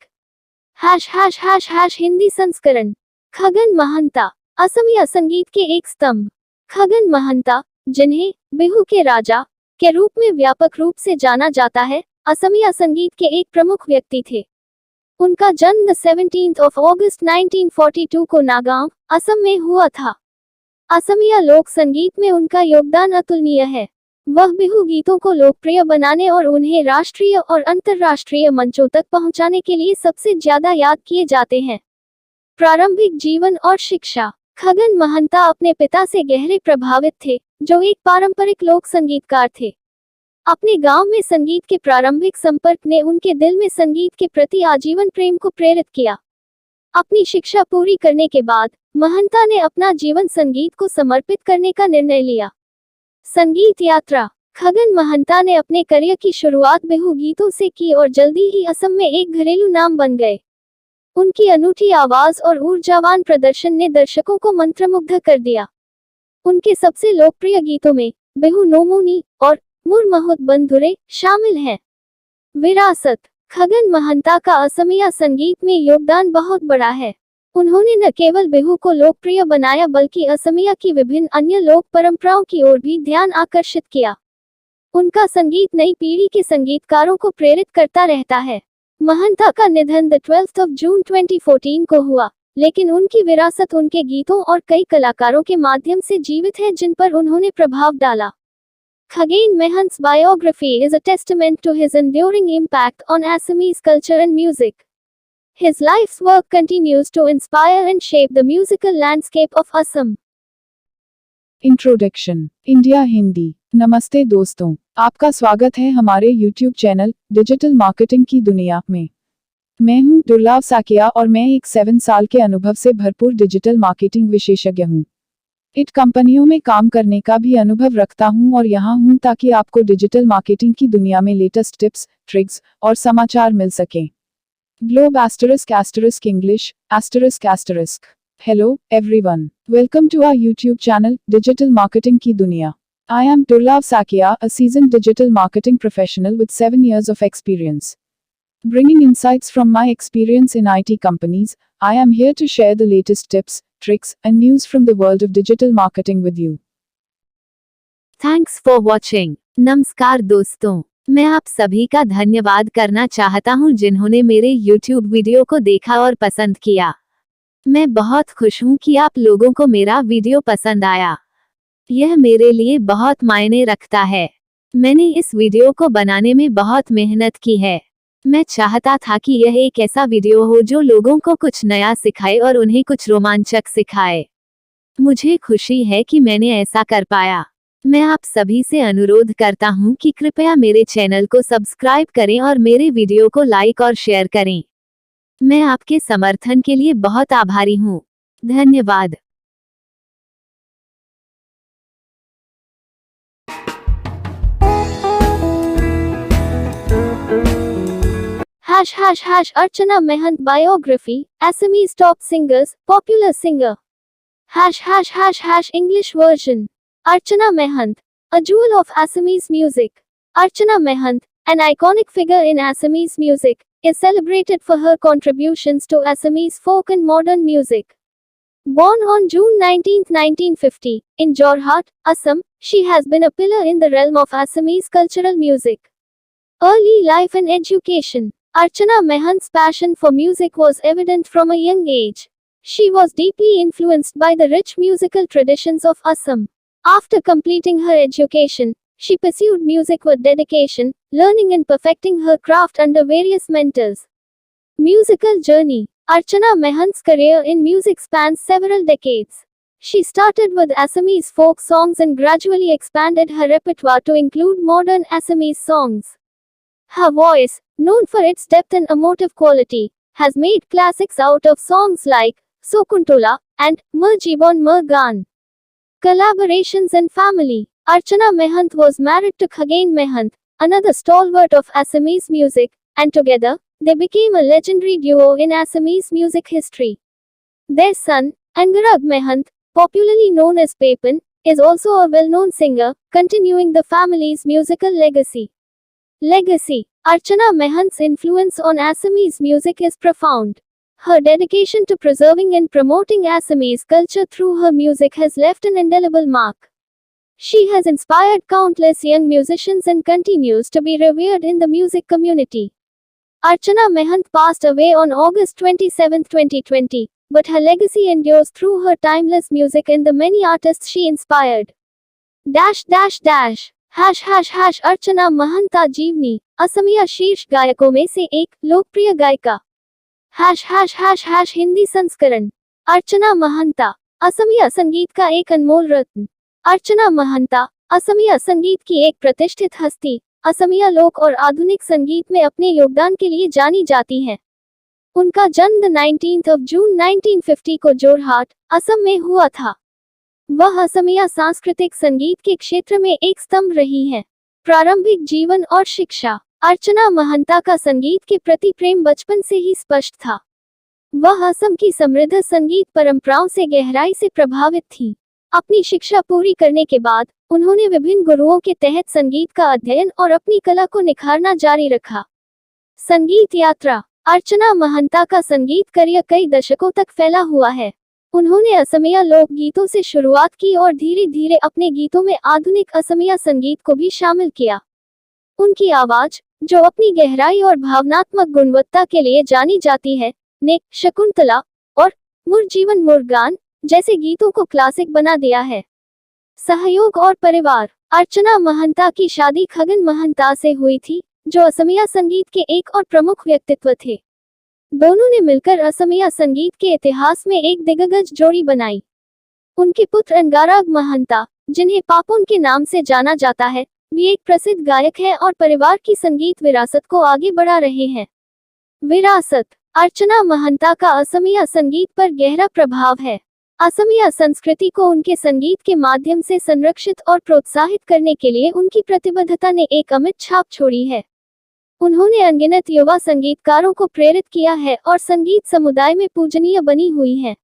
हिंदी संस्करण। खगन महंता, असमिया संगीत के एक स्तंभ। खगन महंता, जिन्हें बिहू के राजा के रूप में व्यापक रूप से जाना जाता है, असमिया संगीत के एक प्रमुख व्यक्ति थे। उनका जन्म 17 अगस्त 1942 को नागांव, असम में हुआ था। असमिया लोक संगीत में उनका योगदान अतुलनीय है। वह बिहू गीतों को लोकप्रिय बनाने और उन्हें राष्ट्रीय और अंतर्राष्ट्रीय मंचों तक पहुंचाने के लिए सबसे ज्यादा याद किए जाते हैं। प्रारंभिक जीवन और शिक्षा। खगन महंता अपने पिता से गहरे प्रभावित थे, जो एक पारंपरिक लोक संगीतकार थे। अपने गांव में संगीत के प्रारंभिक संपर्क ने उनके दिल में संगीत के प्रति आजीवन प्रेम को प्रेरित किया। अपनी शिक्षा पूरी करने के बाद महंता ने अपना जीवन संगीत को समर्पित करने का निर्णय लिया। संगीत यात्रा। खगन महंता ने अपने करियर की शुरुआत बिहू गीतों से की और जल्दी ही असम में एक घरेलू नाम बन गए। उनकी अनूठी आवाज और ऊर्जावान प्रदर्शन ने दर्शकों को मंत्रमुग्ध कर दिया। उनके सबसे लोकप्रिय गीतों में बिहू नोमुनी और मुर बहुत बंधुरे शामिल हैं। विरासत। खगन महंता का असमिया संगीत में योगदान बहुत बड़ा है। उन्होंने न केवल बिहू को लोकप्रिय बनाया बल्कि असमिया की विभिन्न अन्य लोक परंपराओं की ओर भी ध्यान आकर्षित किया। उनका संगीत नई पीढ़ी के संगीतकारों को प्रेरित करता रहता है। महंता का निधन 12 जून 2014 को हुआ, लेकिन उनकी विरासत उनके गीतों और कई कलाकारों के माध्यम से जीवित है जिन पर उन्होंने प्रभाव डाला। Khagane Mahant's biography is a testament to his enduring impact on Assamese culture and music. His life's work continues to inspire and shape the musical landscape of Assam. Introduction. India Hindi. नमस्ते दोस्तों, आपका स्वागत है हमारे YouTube चैनल डिजिटल मार्केटिंग की दुनिया में। मैं हूं दुर्लभ साकिया और मैं एक 7 साल के अनुभव से भरपूर डिजिटल मार्केटिंग विशेषज्ञ हूं। इट कंपनियों में काम करने का भी अनुभव रखता हूं और यहां हूं ताकि आपको डिजिटल मार्केटिंग की दुनिया में लेटेस्ट टिप्स, ट्रिक्स और समाचार मिल सकें। Globe *** English ***. Hello everyone, welcome to our YouTube channel digital marketing की दुनिया। I am Durlav Sakia, a seasoned digital marketing professional with 7 years of experience. Bringing insights from my experience in IT companies, I am here to share the latest tips, tricks, and news from the world of digital marketing with you. Thanks for watching. नमस्कार दोस्तों, मैं आप सभी का धन्यवाद करना चाहता हूं जिन्होंने मेरे YouTube वीडियो को देखा और पसंद किया। मैं बहुत खुश हूं कि आप लोगों को मेरा वीडियो पसंद आया। यह मेरे लिए बहुत मायने रखता है। मैंने इस वीडियो को बनाने में बहुत मेहनत की है। मैं चाहता था कि यह एक ऐसा वीडियो हो जो लोगों को कुछ नया सिखाए और उन्हें कुछ रोमांचक सिखाए। मुझे खुशी है कि मैंने ऐसा कर पाया। मैं आप सभी से अनुरोध करता हूं कि कृपया मेरे चैनल को सब्सक्राइब करें और मेरे वीडियो को लाइक और शेयर करें। मैं आपके समर्थन के लिए बहुत आभारी हूं। धन्यवाद। Archana Mahant biography, Assamese top singers, popular singer. English version. Archana Mahant, a jewel of Assamese music. Archana Mahant, an iconic figure in Assamese music, is celebrated for her contributions to Assamese folk and modern music. Born on June 19, 1950, in Jorhat, Assam, she has been a pillar in the realm of Assamese cultural music. Early life and education. Archana Mahant's passion for music was evident from a young age. She was deeply influenced by the rich musical traditions of Assam. After completing her education, she pursued music with dedication, learning and perfecting her craft under various mentors. Musical journey. Archana Mahant's career in music spans several decades. She started with Assamese folk songs and gradually expanded her repertoire to include modern Assamese songs. Her voice, known for its depth and emotive quality, has made classics out of songs like Sokuntola and Mer Jibon Mer Gaan. Collaborations and family. Archana Mahant was married to Khagane Mahant, another stalwart of Assamese music, and together, they became a legendary duo in Assamese music history. Their son, Angarag Mahant, popularly known as Pepan, is also a well-known singer, continuing the family's musical legacy. Legacy. Archana Mahant's influence on Assamese music is profound. Her dedication to preserving and promoting Assamese culture through her music has left an indelible mark. She has inspired countless young musicians and continues to be revered in the music community. Archana Mahant passed away on August 27, 2020, but her legacy endures through her timeless music and the many artists she inspired. Archana Mahanta जीवनी, असमिया शीर्ष गायकों में से एक, लोकप्रिय गायिका। हिंदी संस्करण। अर्चना महंता, असमिया संगीत का एक अनमोल रत्न। अर्चना महंता, असमिया संगीत की एक प्रतिष्ठित हस्ती, असमिया लोक और आधुनिक संगीत में अपने योगदान के लिए जानी जाती हैं। उनका जन्म 19 जून 1950 को जोरहाट, असम में हुआ था। वह असमिया सांस्कृतिक संगीत के क्षेत्र में एक स्तंभ रही हैं। प्रारंभिक जीवन और शिक्षा। अर्चना महंता का संगीत के प्रति प्रेम बचपन से ही स्पष्ट था। वह असम की समृद्ध संगीत परंपराओं से गहराई से प्रभावित थी। अपनी शिक्षा पूरी करने के बाद उन्होंने विभिन्न गुरुओं के तहत संगीत का अध्ययन और अपनी कला को निखारना जारी रखा। संगीत यात्रा। अर्चना महंता का संगीत करियर कई दशकों तक फैला हुआ है। उन्होंने असमिया लोक गीतों से शुरुआत की और धीरे धीरे अपने गीतों में आधुनिक असमिया संगीत को भी शामिल किया। उनकी आवाज, जो अपनी गहराई और भावनात्मक गुणवत्ता के लिए जानी जाती है, ने शकुंतला और मुर जीवन मुर्गान जैसे गीतों को क्लासिक बना दिया है। सहयोग और परिवार। अर्चना महंता की शादी खगन महंता से हुई थी, जो असमिया संगीत के एक और प्रमुख व्यक्तित्व थे। दोनों ने मिलकर असमिया संगीत के इतिहास में एक दिग्गज जोड़ी बनाई। उनके पुत्र अंगाराग महंता, जिन्हें पापुन के नाम से जाना जाता है, भी एक प्रसिद्ध गायक हैं और परिवार की संगीत विरासत को आगे बढ़ा रहे हैं। विरासत। अर्चना महंता का असमिया संगीत पर गहरा प्रभाव है। असमिया संस्कृति को उनके संगीत के माध्यम से संरक्षित और प्रोत्साहित करने के लिए उनकी प्रतिबद्धता ने एक अमिट छाप छोड़ी है। उन्होंने अनगिनत युवा संगीतकारों को प्रेरित किया है और संगीत समुदाय में पूजनीय बनी हुई हैं।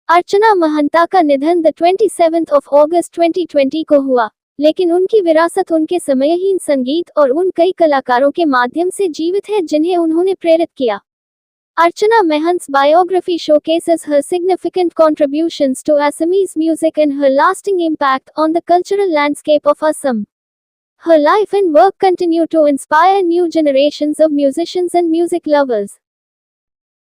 अर्चना महंता का निधन 27 अगस्त 2020 को हुआ, लेकिन उनकी विरासत उनके समयहीन संगीत और उन कई कलाकारों के माध्यम से जीवित है जिन्हें उन्होंने प्रेरित किया। Archana Mahant's biography showcases her significant contributions to Assamese music and her lasting impact on the cultural landscape of Assam. Her life and work continue to inspire new generations of musicians and music lovers.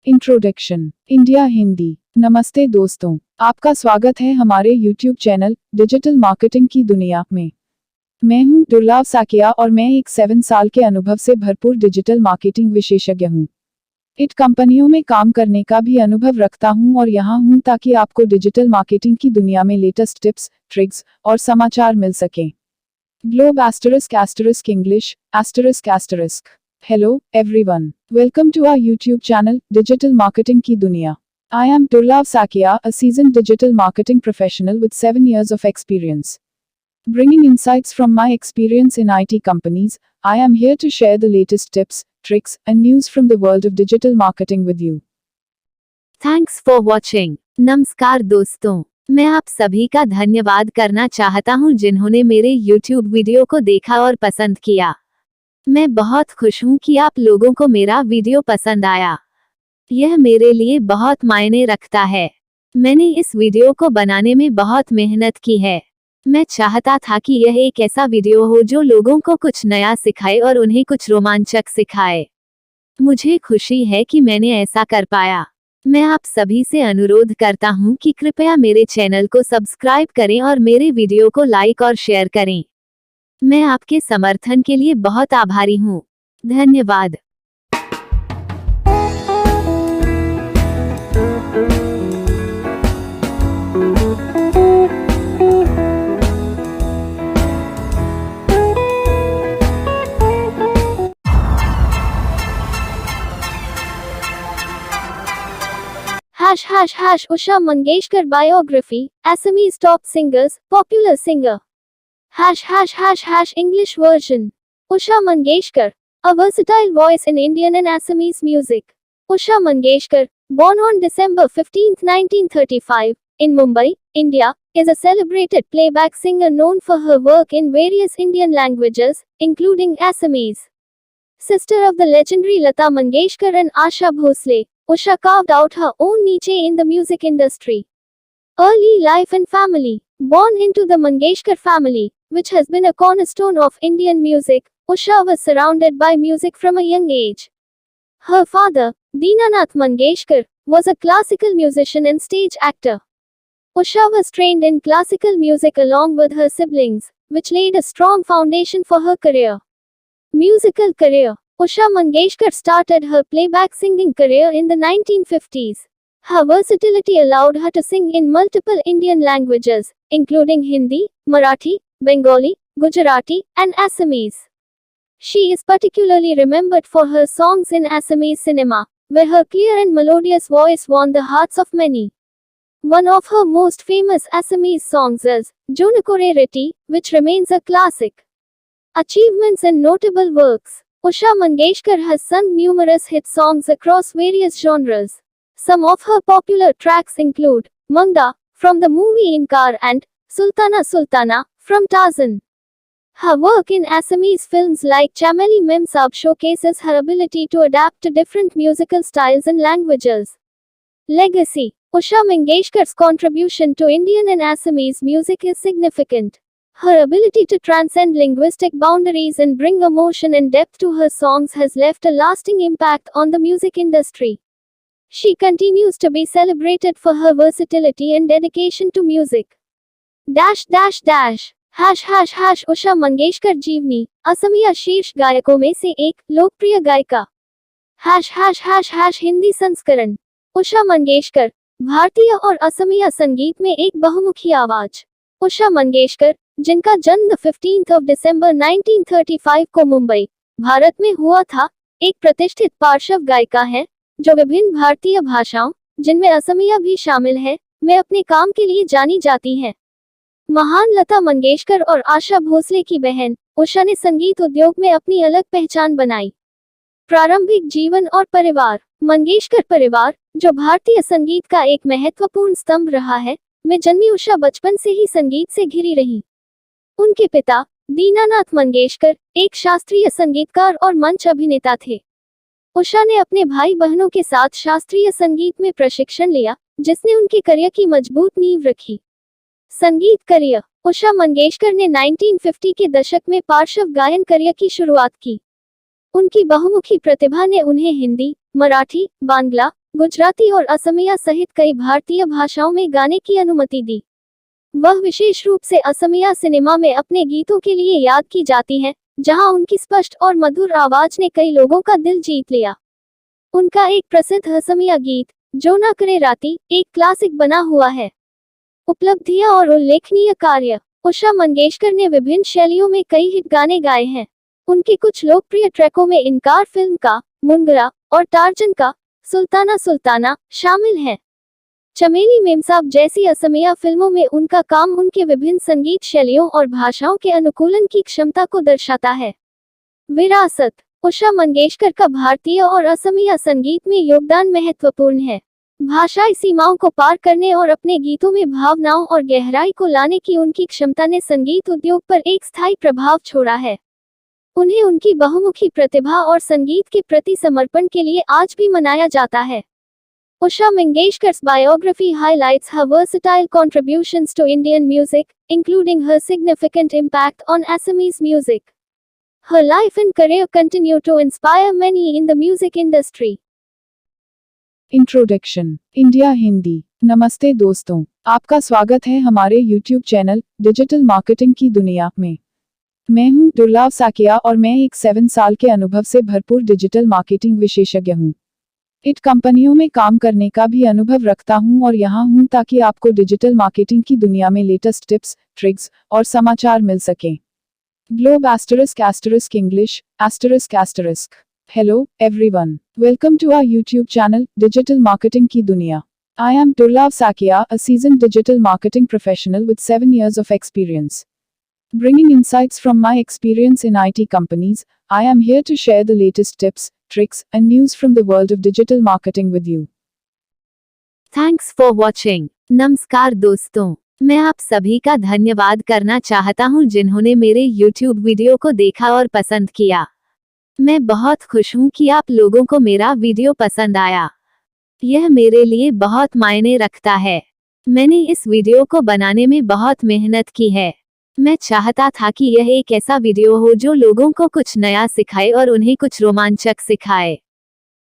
Introduction. India Hindi. नमस्ते दोस्तों, आपका स्वागत है हमारे YouTube channel digital marketing की दुनिया में। मैं हूं दुर्लभ साकिया और मैं एक 7 साल के अनुभव से भरपूर डिजिटल मार्केटिंग विशेषज्ञ हूं। इट कंपनियों में काम करने का भी अनुभव रखता हूं और यहां हूं ताकि आपको डिजिटल मार्केटिंग की दुनिया में लेटेस्ट टिप्स, ट्रिक्स और समाचार मिल सकें। Globe *** English ***. Hello everyone, welcome to our YouTube channel digital marketing की दुनिया। I am Durlabh Saikia, a seasoned digital marketing professional with 7 years of experience. Bringing insights from my experience in IT companies, I am here to share the latest tips, tricks, and news from the world of digital marketing with you. Thanks for watching. नमस्कार दोस्तों, मैं आप सभी का धन्यवाद करना चाहता हूं जिन्होंने मेरे YouTube वीडियो को देखा और पसंद किया। मैं बहुत खुश हूं कि आप लोगों को मेरा वीडियो पसंद आया। यह मेरे लिए बहुत मायने रखता है। मैंने इस वीडियो को बनाने में बहुत मेहनत की है। मैं चाहता था कि यह एक ऐसा वीडियो हो जो लोगों को कुछ नया सिखाए और उन्हें कुछ रोमांचक सिखाए। मुझे खुशी है कि मैंने ऐसा कर पाया। मैं आप सभी से अनुरोध करता हूं कि कृपया मेरे चैनल को सब्सक्राइब करें और मेरे वीडियो को लाइक और शेयर करें। मैं आपके समर्थन के लिए बहुत आभारी हूं। धन्यवाद। Usha Mangeshkar biography, Assamese top singers, popular singer. English version. Usha Mangeshkar, a versatile voice in Indian and Assamese music. Usha Mangeshkar, born on December 15, 1935, in Mumbai, India, is a celebrated playback singer known for her work in various Indian languages, including Assamese. Sister of the legendary Lata Mangeshkar and Asha Bhosle, Usha carved out her own niche in the music industry. Early life and family. Born into the Mangeshkar family, which has been a cornerstone of Indian music, Usha was surrounded by music from a young age. Her father, Dinanath Mangeshkar, was a classical musician and stage actor. Usha was trained in classical music along with her siblings, which laid a strong foundation for her career. Musical career. Usha Mangeshkar started her playback singing career in the 1950s. Her versatility allowed her to sing in multiple Indian languages, including Hindi, Marathi, Bengali, Gujarati, and Assamese. She is particularly remembered for her songs in Assamese cinema, where her clear and melodious voice won the hearts of many. One of her most famous Assamese songs is Jonakore Reti, which remains a classic. Achievements and notable works. Usha Mangeshkar has sung numerous hit songs across various genres. Some of her popular tracks include Mangda from the movie Inkar and Sultana Sultana from Tarzan. Her work in Assamese films like Chameli Memsab showcases her ability to adapt to different musical styles and languages. Legacy. Usha Mangeshkar's contribution to Indian and Assamese music is significant. Her ability to transcend linguistic boundaries and bring emotion and depth to her songs has left a lasting impact on the music industry. She continues to be celebrated for her versatility and dedication to music. Usha Mangeshkar जीवनी असमिया शीर्ष गायकों में से एक लोकप्रिय गायिका। हिंदी संस्करण। उषा मंगेशकर भारतीय और असमिया संगीत में एक बहुमुखी आवाज। उषा मंगेशकर, जिनका जन्म 15 दिसंबर 1935 को मुंबई, भारत में हुआ था, एक प्रतिष्ठित पार्श्व गायिका है जो विभिन्न भारतीय भाषाओं, जिनमें असमिया भी शामिल है, में अपने काम के लिए जानी जाती हैं। महान लता मंगेशकर और आशा भोसले की बहन उषा ने संगीत उद्योग में अपनी अलग पहचान बनाई। प्रारंभिक जीवन और परिवार। मंगेशकर परिवार, जो भारतीय संगीत का एक महत्वपूर्ण स्तंभ रहा है, में जन्मी उषा बचपन से ही संगीत से घिरी रही। उनके पिता दीनानाथ मंगेशकर एक शास्त्रीय संगीतकार और मंच अभिनेता थे। उषा ने अपने भाई बहनों के साथ शास्त्रीय संगीत में प्रशिक्षण लिया, जिसने उनके करियर की मजबूत नींव रखी। संगीत करियर। उषा मंगेशकर ने 1950 के दशक में पार्श्व गायन करियर की शुरुआत की। उनकी बहुमुखी प्रतिभा ने उन्हें हिंदी, मराठी, बांग्ला, गुजराती और असमिया सहित कई भारतीय भाषाओं में गाने की अनुमति दी। वह विशेष रूप से असमिया सिनेमा में अपने गीतों के लिए याद की जाती हैं, जहां उनकी स्पष्ट और मधुर आवाज ने कई लोगों का दिल जीत लिया। उनका एक प्रसिद्ध असमिया गीत जो ना करे राती एक क्लासिक बना हुआ है। उपलब्धियां और उल्लेखनीय कार्य। उषा मंगेशकर ने विभिन्न शैलियों में कई हिट गाने गाए हैं। उनके कुछ लोकप्रिय ट्रैकों में इनकार फिल्म का मुंगरा और टार्जन का सुल्ताना सुल्ताना शामिल हैं। चमेली मेमसाब जैसी असमिया फिल्मों में उनका काम उनके विभिन्न संगीत शैलियों और भाषाओं के अनुकूलन की क्षमता को दर्शाता है। विरासत। उषा मंगेशकर का भारतीय और असमिया संगीत में योगदान महत्वपूर्ण है। भाषाई सीमाओं को पार करने और अपने गीतों में भावनाओं और गहराई को लाने की उनकी क्षमता ने संगीत उद्योग पर एक स्थायी प्रभाव छोड़ा है। उन्हें उनकी बहुमुखी प्रतिभा और संगीत के प्रति समर्पण के लिए आज भी मनाया जाता है। Usha Mangeshkar's biography highlights her versatile contributions to Indian music, including her significant impact on Assamese music. Her life and career continue to inspire many in the music industry. Introduction. India Hindi. नमस्ते दोस्तों, आपका स्वागत है हमारे YouTube channel digital marketing की दुनिया में। मैं हूं दुर्लभ साकिया और मैं एक 7 साल के अनुभव से भरपूर डिजिटल मार्केटिंग विशेषज्ञ हूं। इट कंपनियों में काम करने का भी अनुभव रखता हूं और यहां हूं ताकि आपको डिजिटल मार्केटिंग की दुनिया में लेटेस्ट टिप्स, ट्रिक्स और समाचार मिल सकें। Globe *** English ***. Hello everyone, welcome to our YouTube channel digital marketing की दुनिया। I am Durlav Sakia, a seasoned digital marketing professional with 7 years of experience. Bringing insights from my experience in IT companies, I am here to share the latest tips, tricks, and news from the world of digital marketing with you. Thanks for watching. नमस्कार दोस्तों, मैं आप सभी का धन्यवाद करना चाहता हूं जिन्होंने मेरे YouTube वीडियो को देखा और पसंद किया। मैं बहुत खुश हूं कि आप लोगों को मेरा वीडियो पसंद आया। यह मेरे लिए बहुत मायने रखता है। मैंने इस वीडियो को बनाने में बहुत मेहनत की है। मैं चाहता था कि यह एक ऐसा वीडियो हो जो लोगों को कुछ नया सिखाए और उन्हें कुछ रोमांचक सिखाए।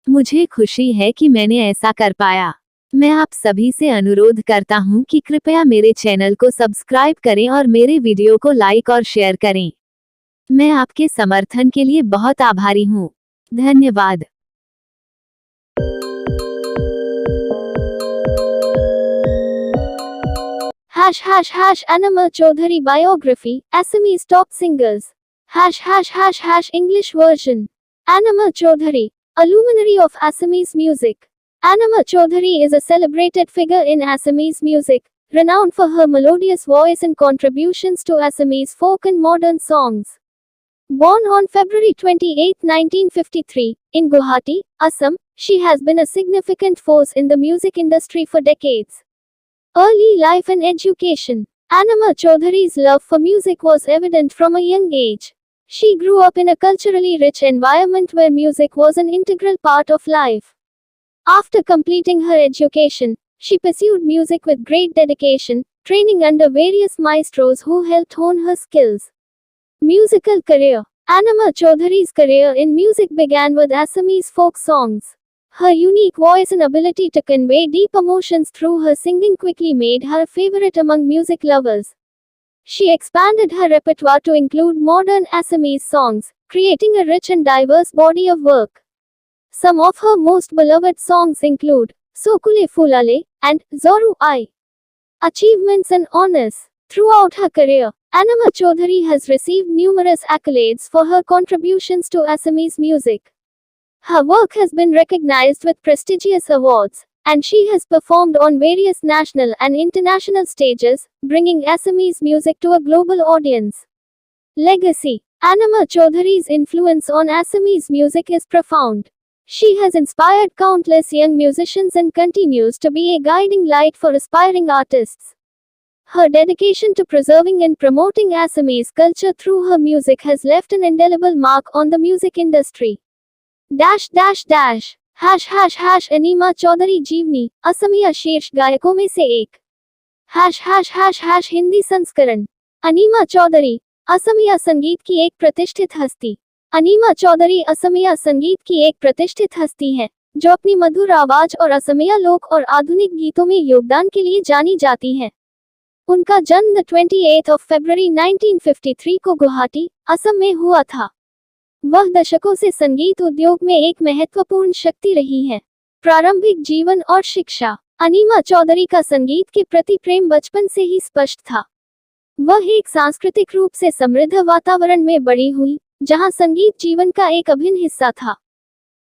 मुझे खुशी है कि मैंने ऐसा कर पाया। मैं आप सभी से अनुरोध करता हूं कि कृपया मेरे चैनल को सब्सक्राइब करें और मेरे वीडियो को लाइक और शेयर करें। मैं आपके समर्थन के लिए बहुत आभारी हूं। धन्यवाद। Anamel Chaudhary biography, Assamese top singers. English version. Anamel Chaudhary, a luminary of Assamese music. Anamel Chaudhary is a celebrated figure in Assamese music, renowned for her melodious voice and contributions to Assamese folk and modern songs. Born on February 28, 1953, in Guwahati, Assam, she has been a significant force in the music industry for decades. Early life and education. Anama Chaudhary's love for music was evident from a young age. She grew up in a culturally rich environment where music was an integral part of life. After completing her education, she pursued music with great dedication, training under various maestros who helped hone her skills. Musical career. Anama Chaudhary's career in music began with Assamese folk songs. Her unique voice and ability to convey deep emotions through her singing quickly made her a favorite among music lovers. She expanded her repertoire to include modern Assamese songs, creating a rich and diverse body of work. Some of her most beloved songs include Sokule Fulale and Zoru Ai. Achievements and honors. Throughout her career, Anama Chaudhary has received numerous accolades for her contributions to Assamese music. Her work has been recognized with prestigious awards, and she has performed on various national and international stages, bringing Assamese music to a global audience. Legacy. Anama Chaudhary's influence on Assamese music is profound. She has inspired countless young musicians and continues to be a guiding light for aspiring artists. Her dedication to preserving and promoting Assamese culture through her music has left an indelible mark on the music industry. Anima Chaudhary जीवनी असमिया शीर्ष गायकों में से एक। हिंदी संस्करण। Enema Chaudhary Asamiya संगीत की एक प्रतिष्ठित हस्ती। अनीमा चौधरी असमिया संगीत की एक प्रतिष्ठित हस्ती है, जो अपनी मधुर आवाज और असमिया लोक और आधुनिक गीतों में योगदान के लिए जानी जाती हैं। उनका जन्म 28 फरवरी 1953 को गुवाहाटी, असम में हुआ था। वह दशकों से संगीत उद्योग में एक महत्वपूर्ण शक्ति रही है। प्रारंभिक जीवन और शिक्षा। अनीमा चौधरी का संगीत के प्रति प्रेम बचपन से ही स्पष्ट था। वह एक सांस्कृतिक रूप से समृद्ध वातावरण में बड़ी हुई, जहां संगीत जीवन का एक अभिन्न हिस्सा था।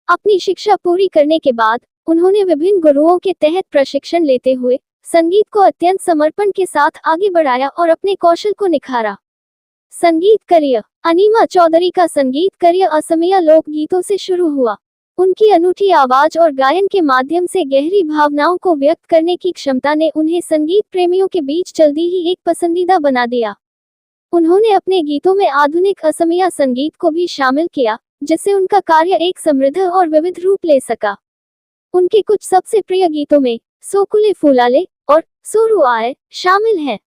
अपनी शिक्षा पूरी करने के बाद उन्होंने विभिन्न गुरुओं के तहत प्रशिक्षण लेते हुए संगीत को अत्यंत समर्पण के साथ आगे बढ़ाया और अपने कौशल को निखारा। संगीत करियर। अनीमा चौधरी का संगीत करियर असमिया लोकगीतों से शुरू हुआ। उनकी अनूठी आवाज और गायन के माध्यम से गहरी भावनाओं को व्यक्त करने की क्षमता ने उन्हें संगीत प्रेमियों के बीच जल्दी ही एक पसंदीदा बना दिया। उन्होंने अपने गीतों में आधुनिक असमिया संगीत को भी शामिल किया, जिससे उनका कार्य एक समृद्ध और विविध रूप ले सका। उनके कुछ सबसे प्रिय गीतों में सोकुले फूलाले और सोरू आए शामिल हैं।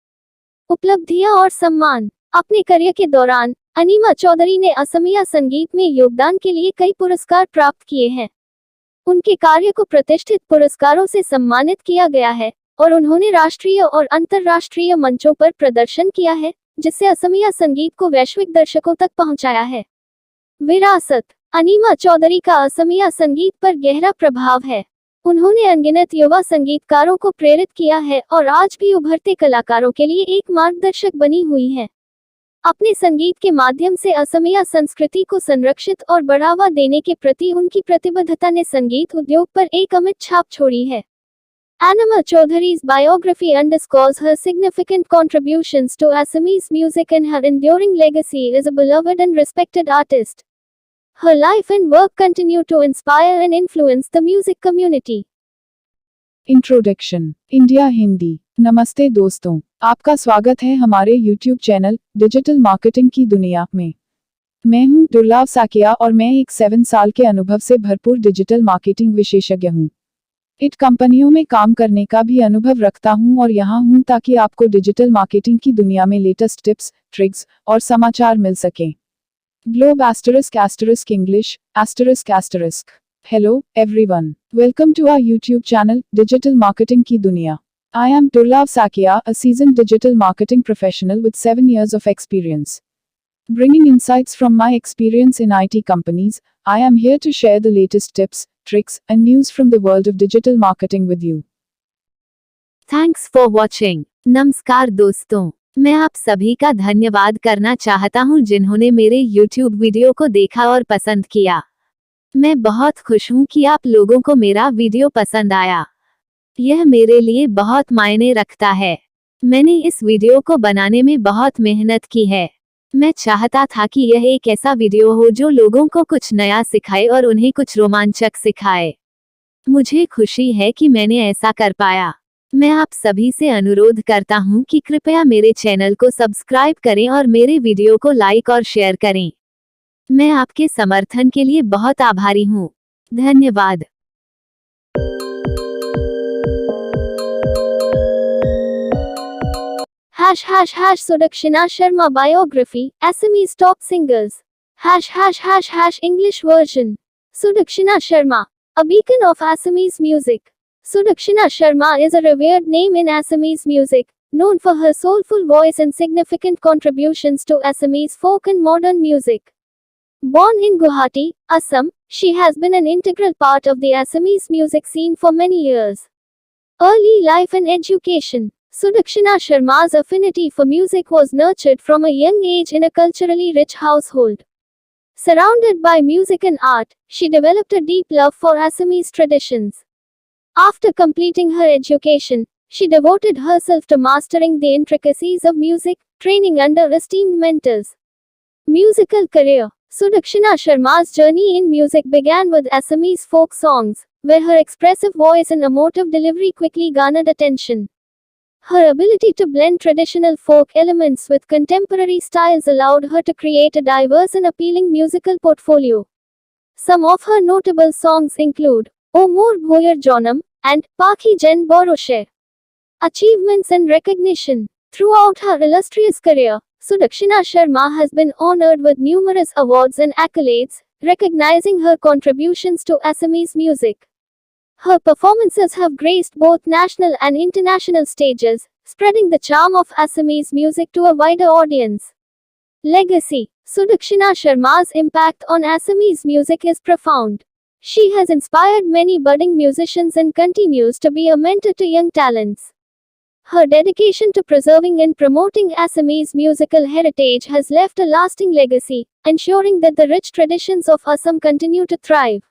उपलब्धियां और सम्मान। अपने करियर के दौरान अनीमा चौधरी ने असमिया संगीत में योगदान के लिए कई पुरस्कार प्राप्त किए हैं। उनके कार्य को प्रतिष्ठित पुरस्कारों से सम्मानित किया गया है और उन्होंने राष्ट्रीय और अंतर्राष्ट्रीय मंचों पर प्रदर्शन किया है, जिससे असमिया संगीत को वैश्विक दर्शकों तक पहुंचाया है। विरासत। अनीमा चौधरी का असमिया संगीत पर गहरा प्रभाव है। उन्होंने अनगिनत युवा संगीतकारों को प्रेरित किया है और आज भी उभरते कलाकारों के लिए एक मार्गदर्शक बनी हुई हैं। अपने संगीत के माध्यम से असमिया संस्कृति को संरक्षित और बढ़ावा देने के प्रति उनकी प्रतिबद्धता ने संगीत उद्योग पर एक अमिट छाप छोड़ी है। Anama Chaudhary's biography underscores her significant contributions to Assamese music and her enduring legacy as a beloved and respected artist. Her life and work continue to inspire and influence the music community. Introduction. India Hindi. नमस्ते दोस्तों, आपका स्वागत है हमारे YouTube channel digital marketing की दुनिया में। मैं हूं दुर्लभ साकिया और मैं एक 7 साल के अनुभव से भरपूर डिजिटल मार्केटिंग विशेषज्ञ हूं। इट कंपनियों में काम करने का भी अनुभव रखता हूं और यहां हूं ताकि आपको डिजिटल मार्केटिंग की दुनिया में लेटेस्ट टिप्स, ट्रिक्स और समाचार मिल सकें। Globe *** English ***. Hello, everyone. Welcome to our YouTube channel, Digital Marketing Ki Duniya. I am Durlab Sakia, a seasoned digital marketing professional with 7 years of experience. Bringing insights from my experience in IT companies, I am here to share the latest tips, tricks, and news from the world of digital marketing with you. Thanks for watching. नमस्कार दोस्तों, मैं आप सभी का धन्यवाद करना चाहता हूं जिन्होंने मेरे YouTube वीडियो को देखा और पसंद किया। मैं बहुत खुश हूं कि आप लोगों को मेरा वीडियो पसंद आया। यह मेरे लिए बहुत मायने रखता है। मैंने इस वीडियो को बनाने में बहुत मेहनत की है। मैं चाहता था कि यह एक ऐसा वीडियो हो जो लोगों को कुछ नया सिखाए और उन्हें कुछ रोमांचक सिखाए। मुझे खुशी है कि मैंने ऐसा कर पाया। मैं आप सभी से अनुरोध करता हूँ कि कृपया मेरे चैनल को सब्सक्राइब करें और मेरे वीडियो को लाइक और शेयर करें। मैं आपके समर्थन के लिए बहुत आभारी हूँ। धन्यवाद। Sudakshina Sharma biography, Assamese top singers. English version. Sudakshina Sharma, a beacon of Assamese music. Sudakshina Sharma is a revered name in Assamese music, known for her soulful voice and significant contributions to Assamese folk and modern music. Born in Guwahati, Assam, she has been an integral part of the Assamese music scene for many years. Early life and education. Sudakshina Sharma's affinity for music was nurtured from a young age in a culturally rich household. Surrounded by music and art, she developed a deep love for Assamese traditions. After completing her education, she devoted herself to mastering the intricacies of music, training under esteemed mentors. Musical career. Sudakshina Sharma's journey in music began with Assamese folk songs, where her expressive voice and emotive delivery quickly garnered attention. Her ability to blend traditional folk elements with contemporary styles allowed her to create a diverse and appealing musical portfolio. Some of her notable songs include O Mor Bhoyar Jonam and Pakhi Jen Boroshe. Achievements and recognition. Throughout her illustrious career, Sudakshina Sharma has been honored with numerous awards and accolades, recognizing her contributions to Assamese music. Her performances have graced both national and international stages, spreading the charm of Assamese music to a wider audience. Legacy. Sudakshina Sharma's impact on Assamese music is profound. She has inspired many budding musicians and continues to be a mentor to young talents. Her dedication to preserving and promoting Assamese musical heritage has left a lasting legacy, ensuring that the rich traditions of Assam continue to thrive.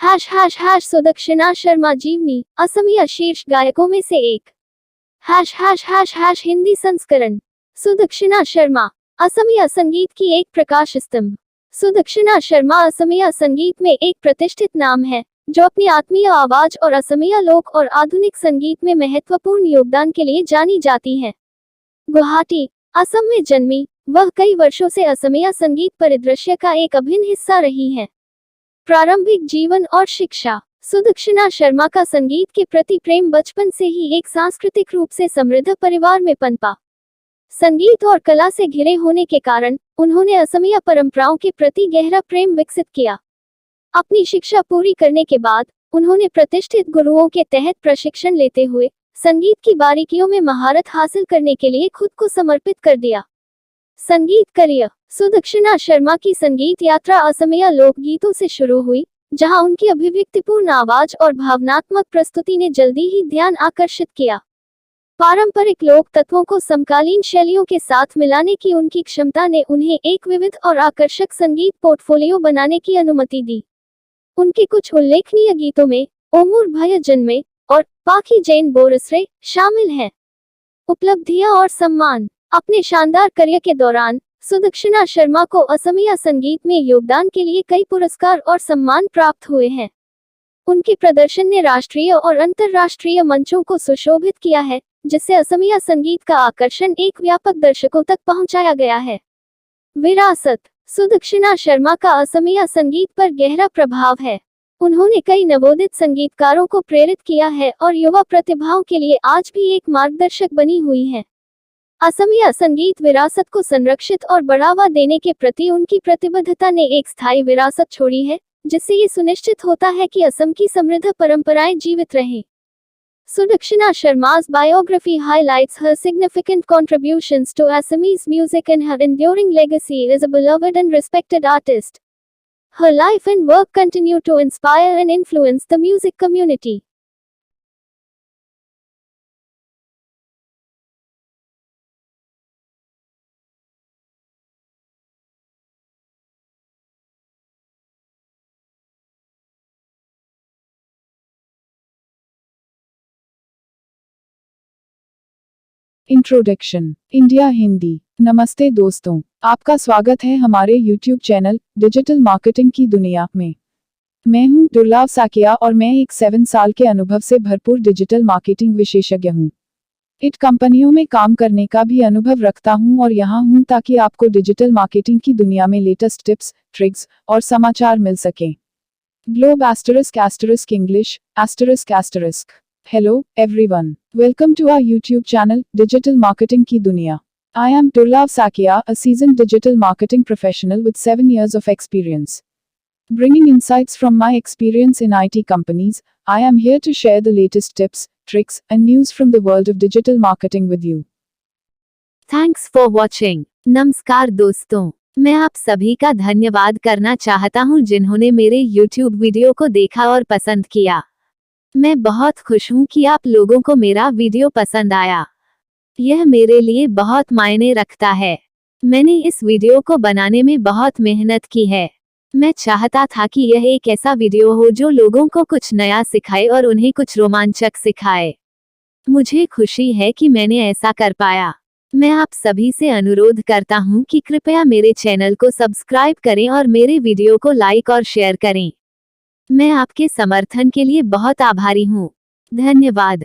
Sudakshina Sharma जीवनी, असमिया शीर्ष गायकों में से एक. हिंदी संस्करण. सुदक्षिणा शर्मा, असमिया संगीत की एक प्रकाश स्तंभ. सुदक्षिणा शर्मा असमिया संगीत में एक प्रतिष्ठित नाम है, जो अपनी आत्मीय आवाज और असमिया लोक और आधुनिक संगीत में महत्वपूर्ण योगदान के लिए जानी जाती हैं। गुवाहाटी, असम में जन्मी, वह कई वर्षों से असमिया संगीत परिदृश्य का एक अभिन्न हिस्सा रही हैं। प्रारंभिक जीवन और शिक्षा। सुदक्षिणा शर्मा का संगीत के प्रति प्रेम बचपन से ही एक सांस्कृतिक रूप से समृद्ध परिवार में पनपा। संगीत और कला से घिरे होने के कारण उन्होंने असमिया परंपराओं के प्रति गहरा प्रेम विकसित किया। अपनी शिक्षा पूरी करने के बाद उन्होंने प्रतिष्ठित गुरुओं के तहत प्रशिक्षण लेते हुए संगीत की बारीकियों में महारत हासिल करने के लिए खुद को समर्पित कर दिया। संगीत करियर। सुदक्षिणा शर्मा की संगीत यात्रा असमिया लोकगीतों से शुरू हुई, जहां उनकी अभिव्यक्तिपूर्ण आवाज और भावनात्मक प्रस्तुति ने जल्दी ही ध्यान आकर्षित किया। पारंपरिक लोक तत्वों को समकालीन शैलियों के साथ मिलाने की उनकी क्षमता ने उन्हें एक विविध और आकर्षक संगीत पोर्टफोलियो बनाने की अनुमति दी। उनके कुछ उल्लेखनीय गीतों में ओमुर भय जन्मे और पाखी जैन बोरसरे शामिल हैं। उपलब्धियां और सम्मान। अपने शानदार करियर के दौरान सुदक्षिणा शर्मा को असमिया संगीत में योगदान के लिए कई पुरस्कार और सम्मान प्राप्त हुए हैं। उनके प्रदर्शन ने राष्ट्रीय और अंतर्राष्ट्रीय मंचों को सुशोभित किया है, जिससे असमिया संगीत का आकर्षण एक व्यापक दर्शकों तक पहुंचाया गया है। विरासत। सुदक्षिणा शर्मा का असमिया संगीत पर गहरा प्रभाव है। उन्होंने कई नवोदित संगीतकारों को प्रेरित किया है और युवा प्रतिभाओं के लिए आज भी एक मार्गदर्शक बनी हुई है। असमिया संगीत विरासत को संरक्षित और बढ़ावा देने के प्रति उनकी प्रतिबद्धता ने एक स्थायी विरासत छोड़ी है, जिससे ये सुनिश्चित होता है कि असम की समृद्ध परंपराएं जीवित रहें। Sudakshina Sharma's biography highlights her significant contributions to Assamese music and her enduring legacy as a beloved and respected artist. Her life and work continue to inspire and influence the music community. Introduction India Hindi. नमस्ते दोस्तों, आपका स्वागत है हमारे YouTube channel digital marketing की दुनिया में। मैं हूं दुर्लभ साकिया और मैं एक 7 साल के अनुभव से भरपूर डिजिटल मार्केटिंग विशेषज्ञ हूं। इट कंपनियों में काम करने का भी अनुभव रखता हूं और यहां हूं ताकि आपको डिजिटल मार्केटिंग की दुनिया में लेटेस्ट टिप्स, ट्रिक्स और समाचार मिल सकें। Globe ** English ***. Hello, everyone. Welcome to our YouTube channel, Digital Marketing की दुनिया. I am Durlab Sakia, a seasoned digital marketing professional with 7 years of experience. Bringing insights from my experience in IT companies, I am here to share the latest tips, tricks, and news from the world of digital marketing with you. Thanks for watching. नमस्कार दोस्तों, मैं आप सभी का धन्यवाद करना चाहता हूं जिन्होंने मेरे YouTube वीडियो को देखा और पसंद किया। मैं बहुत खुश हूं कि आप लोगों को मेरा वीडियो पसंद आया। यह मेरे लिए बहुत मायने रखता है। मैंने इस वीडियो को बनाने में बहुत मेहनत की है। मैं चाहता था कि यह एक ऐसा वीडियो हो जो लोगों को कुछ नया सिखाए और उन्हें कुछ रोमांचक सिखाए। मुझे खुशी है कि मैंने ऐसा कर पाया। मैं आप सभी से अनुरोध करता हूं कि कृपया मेरे चैनल को सब्सक्राइब करें और मेरे वीडियो को लाइक और शेयर करें। मैं आपके समर्थन के लिए बहुत आभारी हूं। धन्यवाद।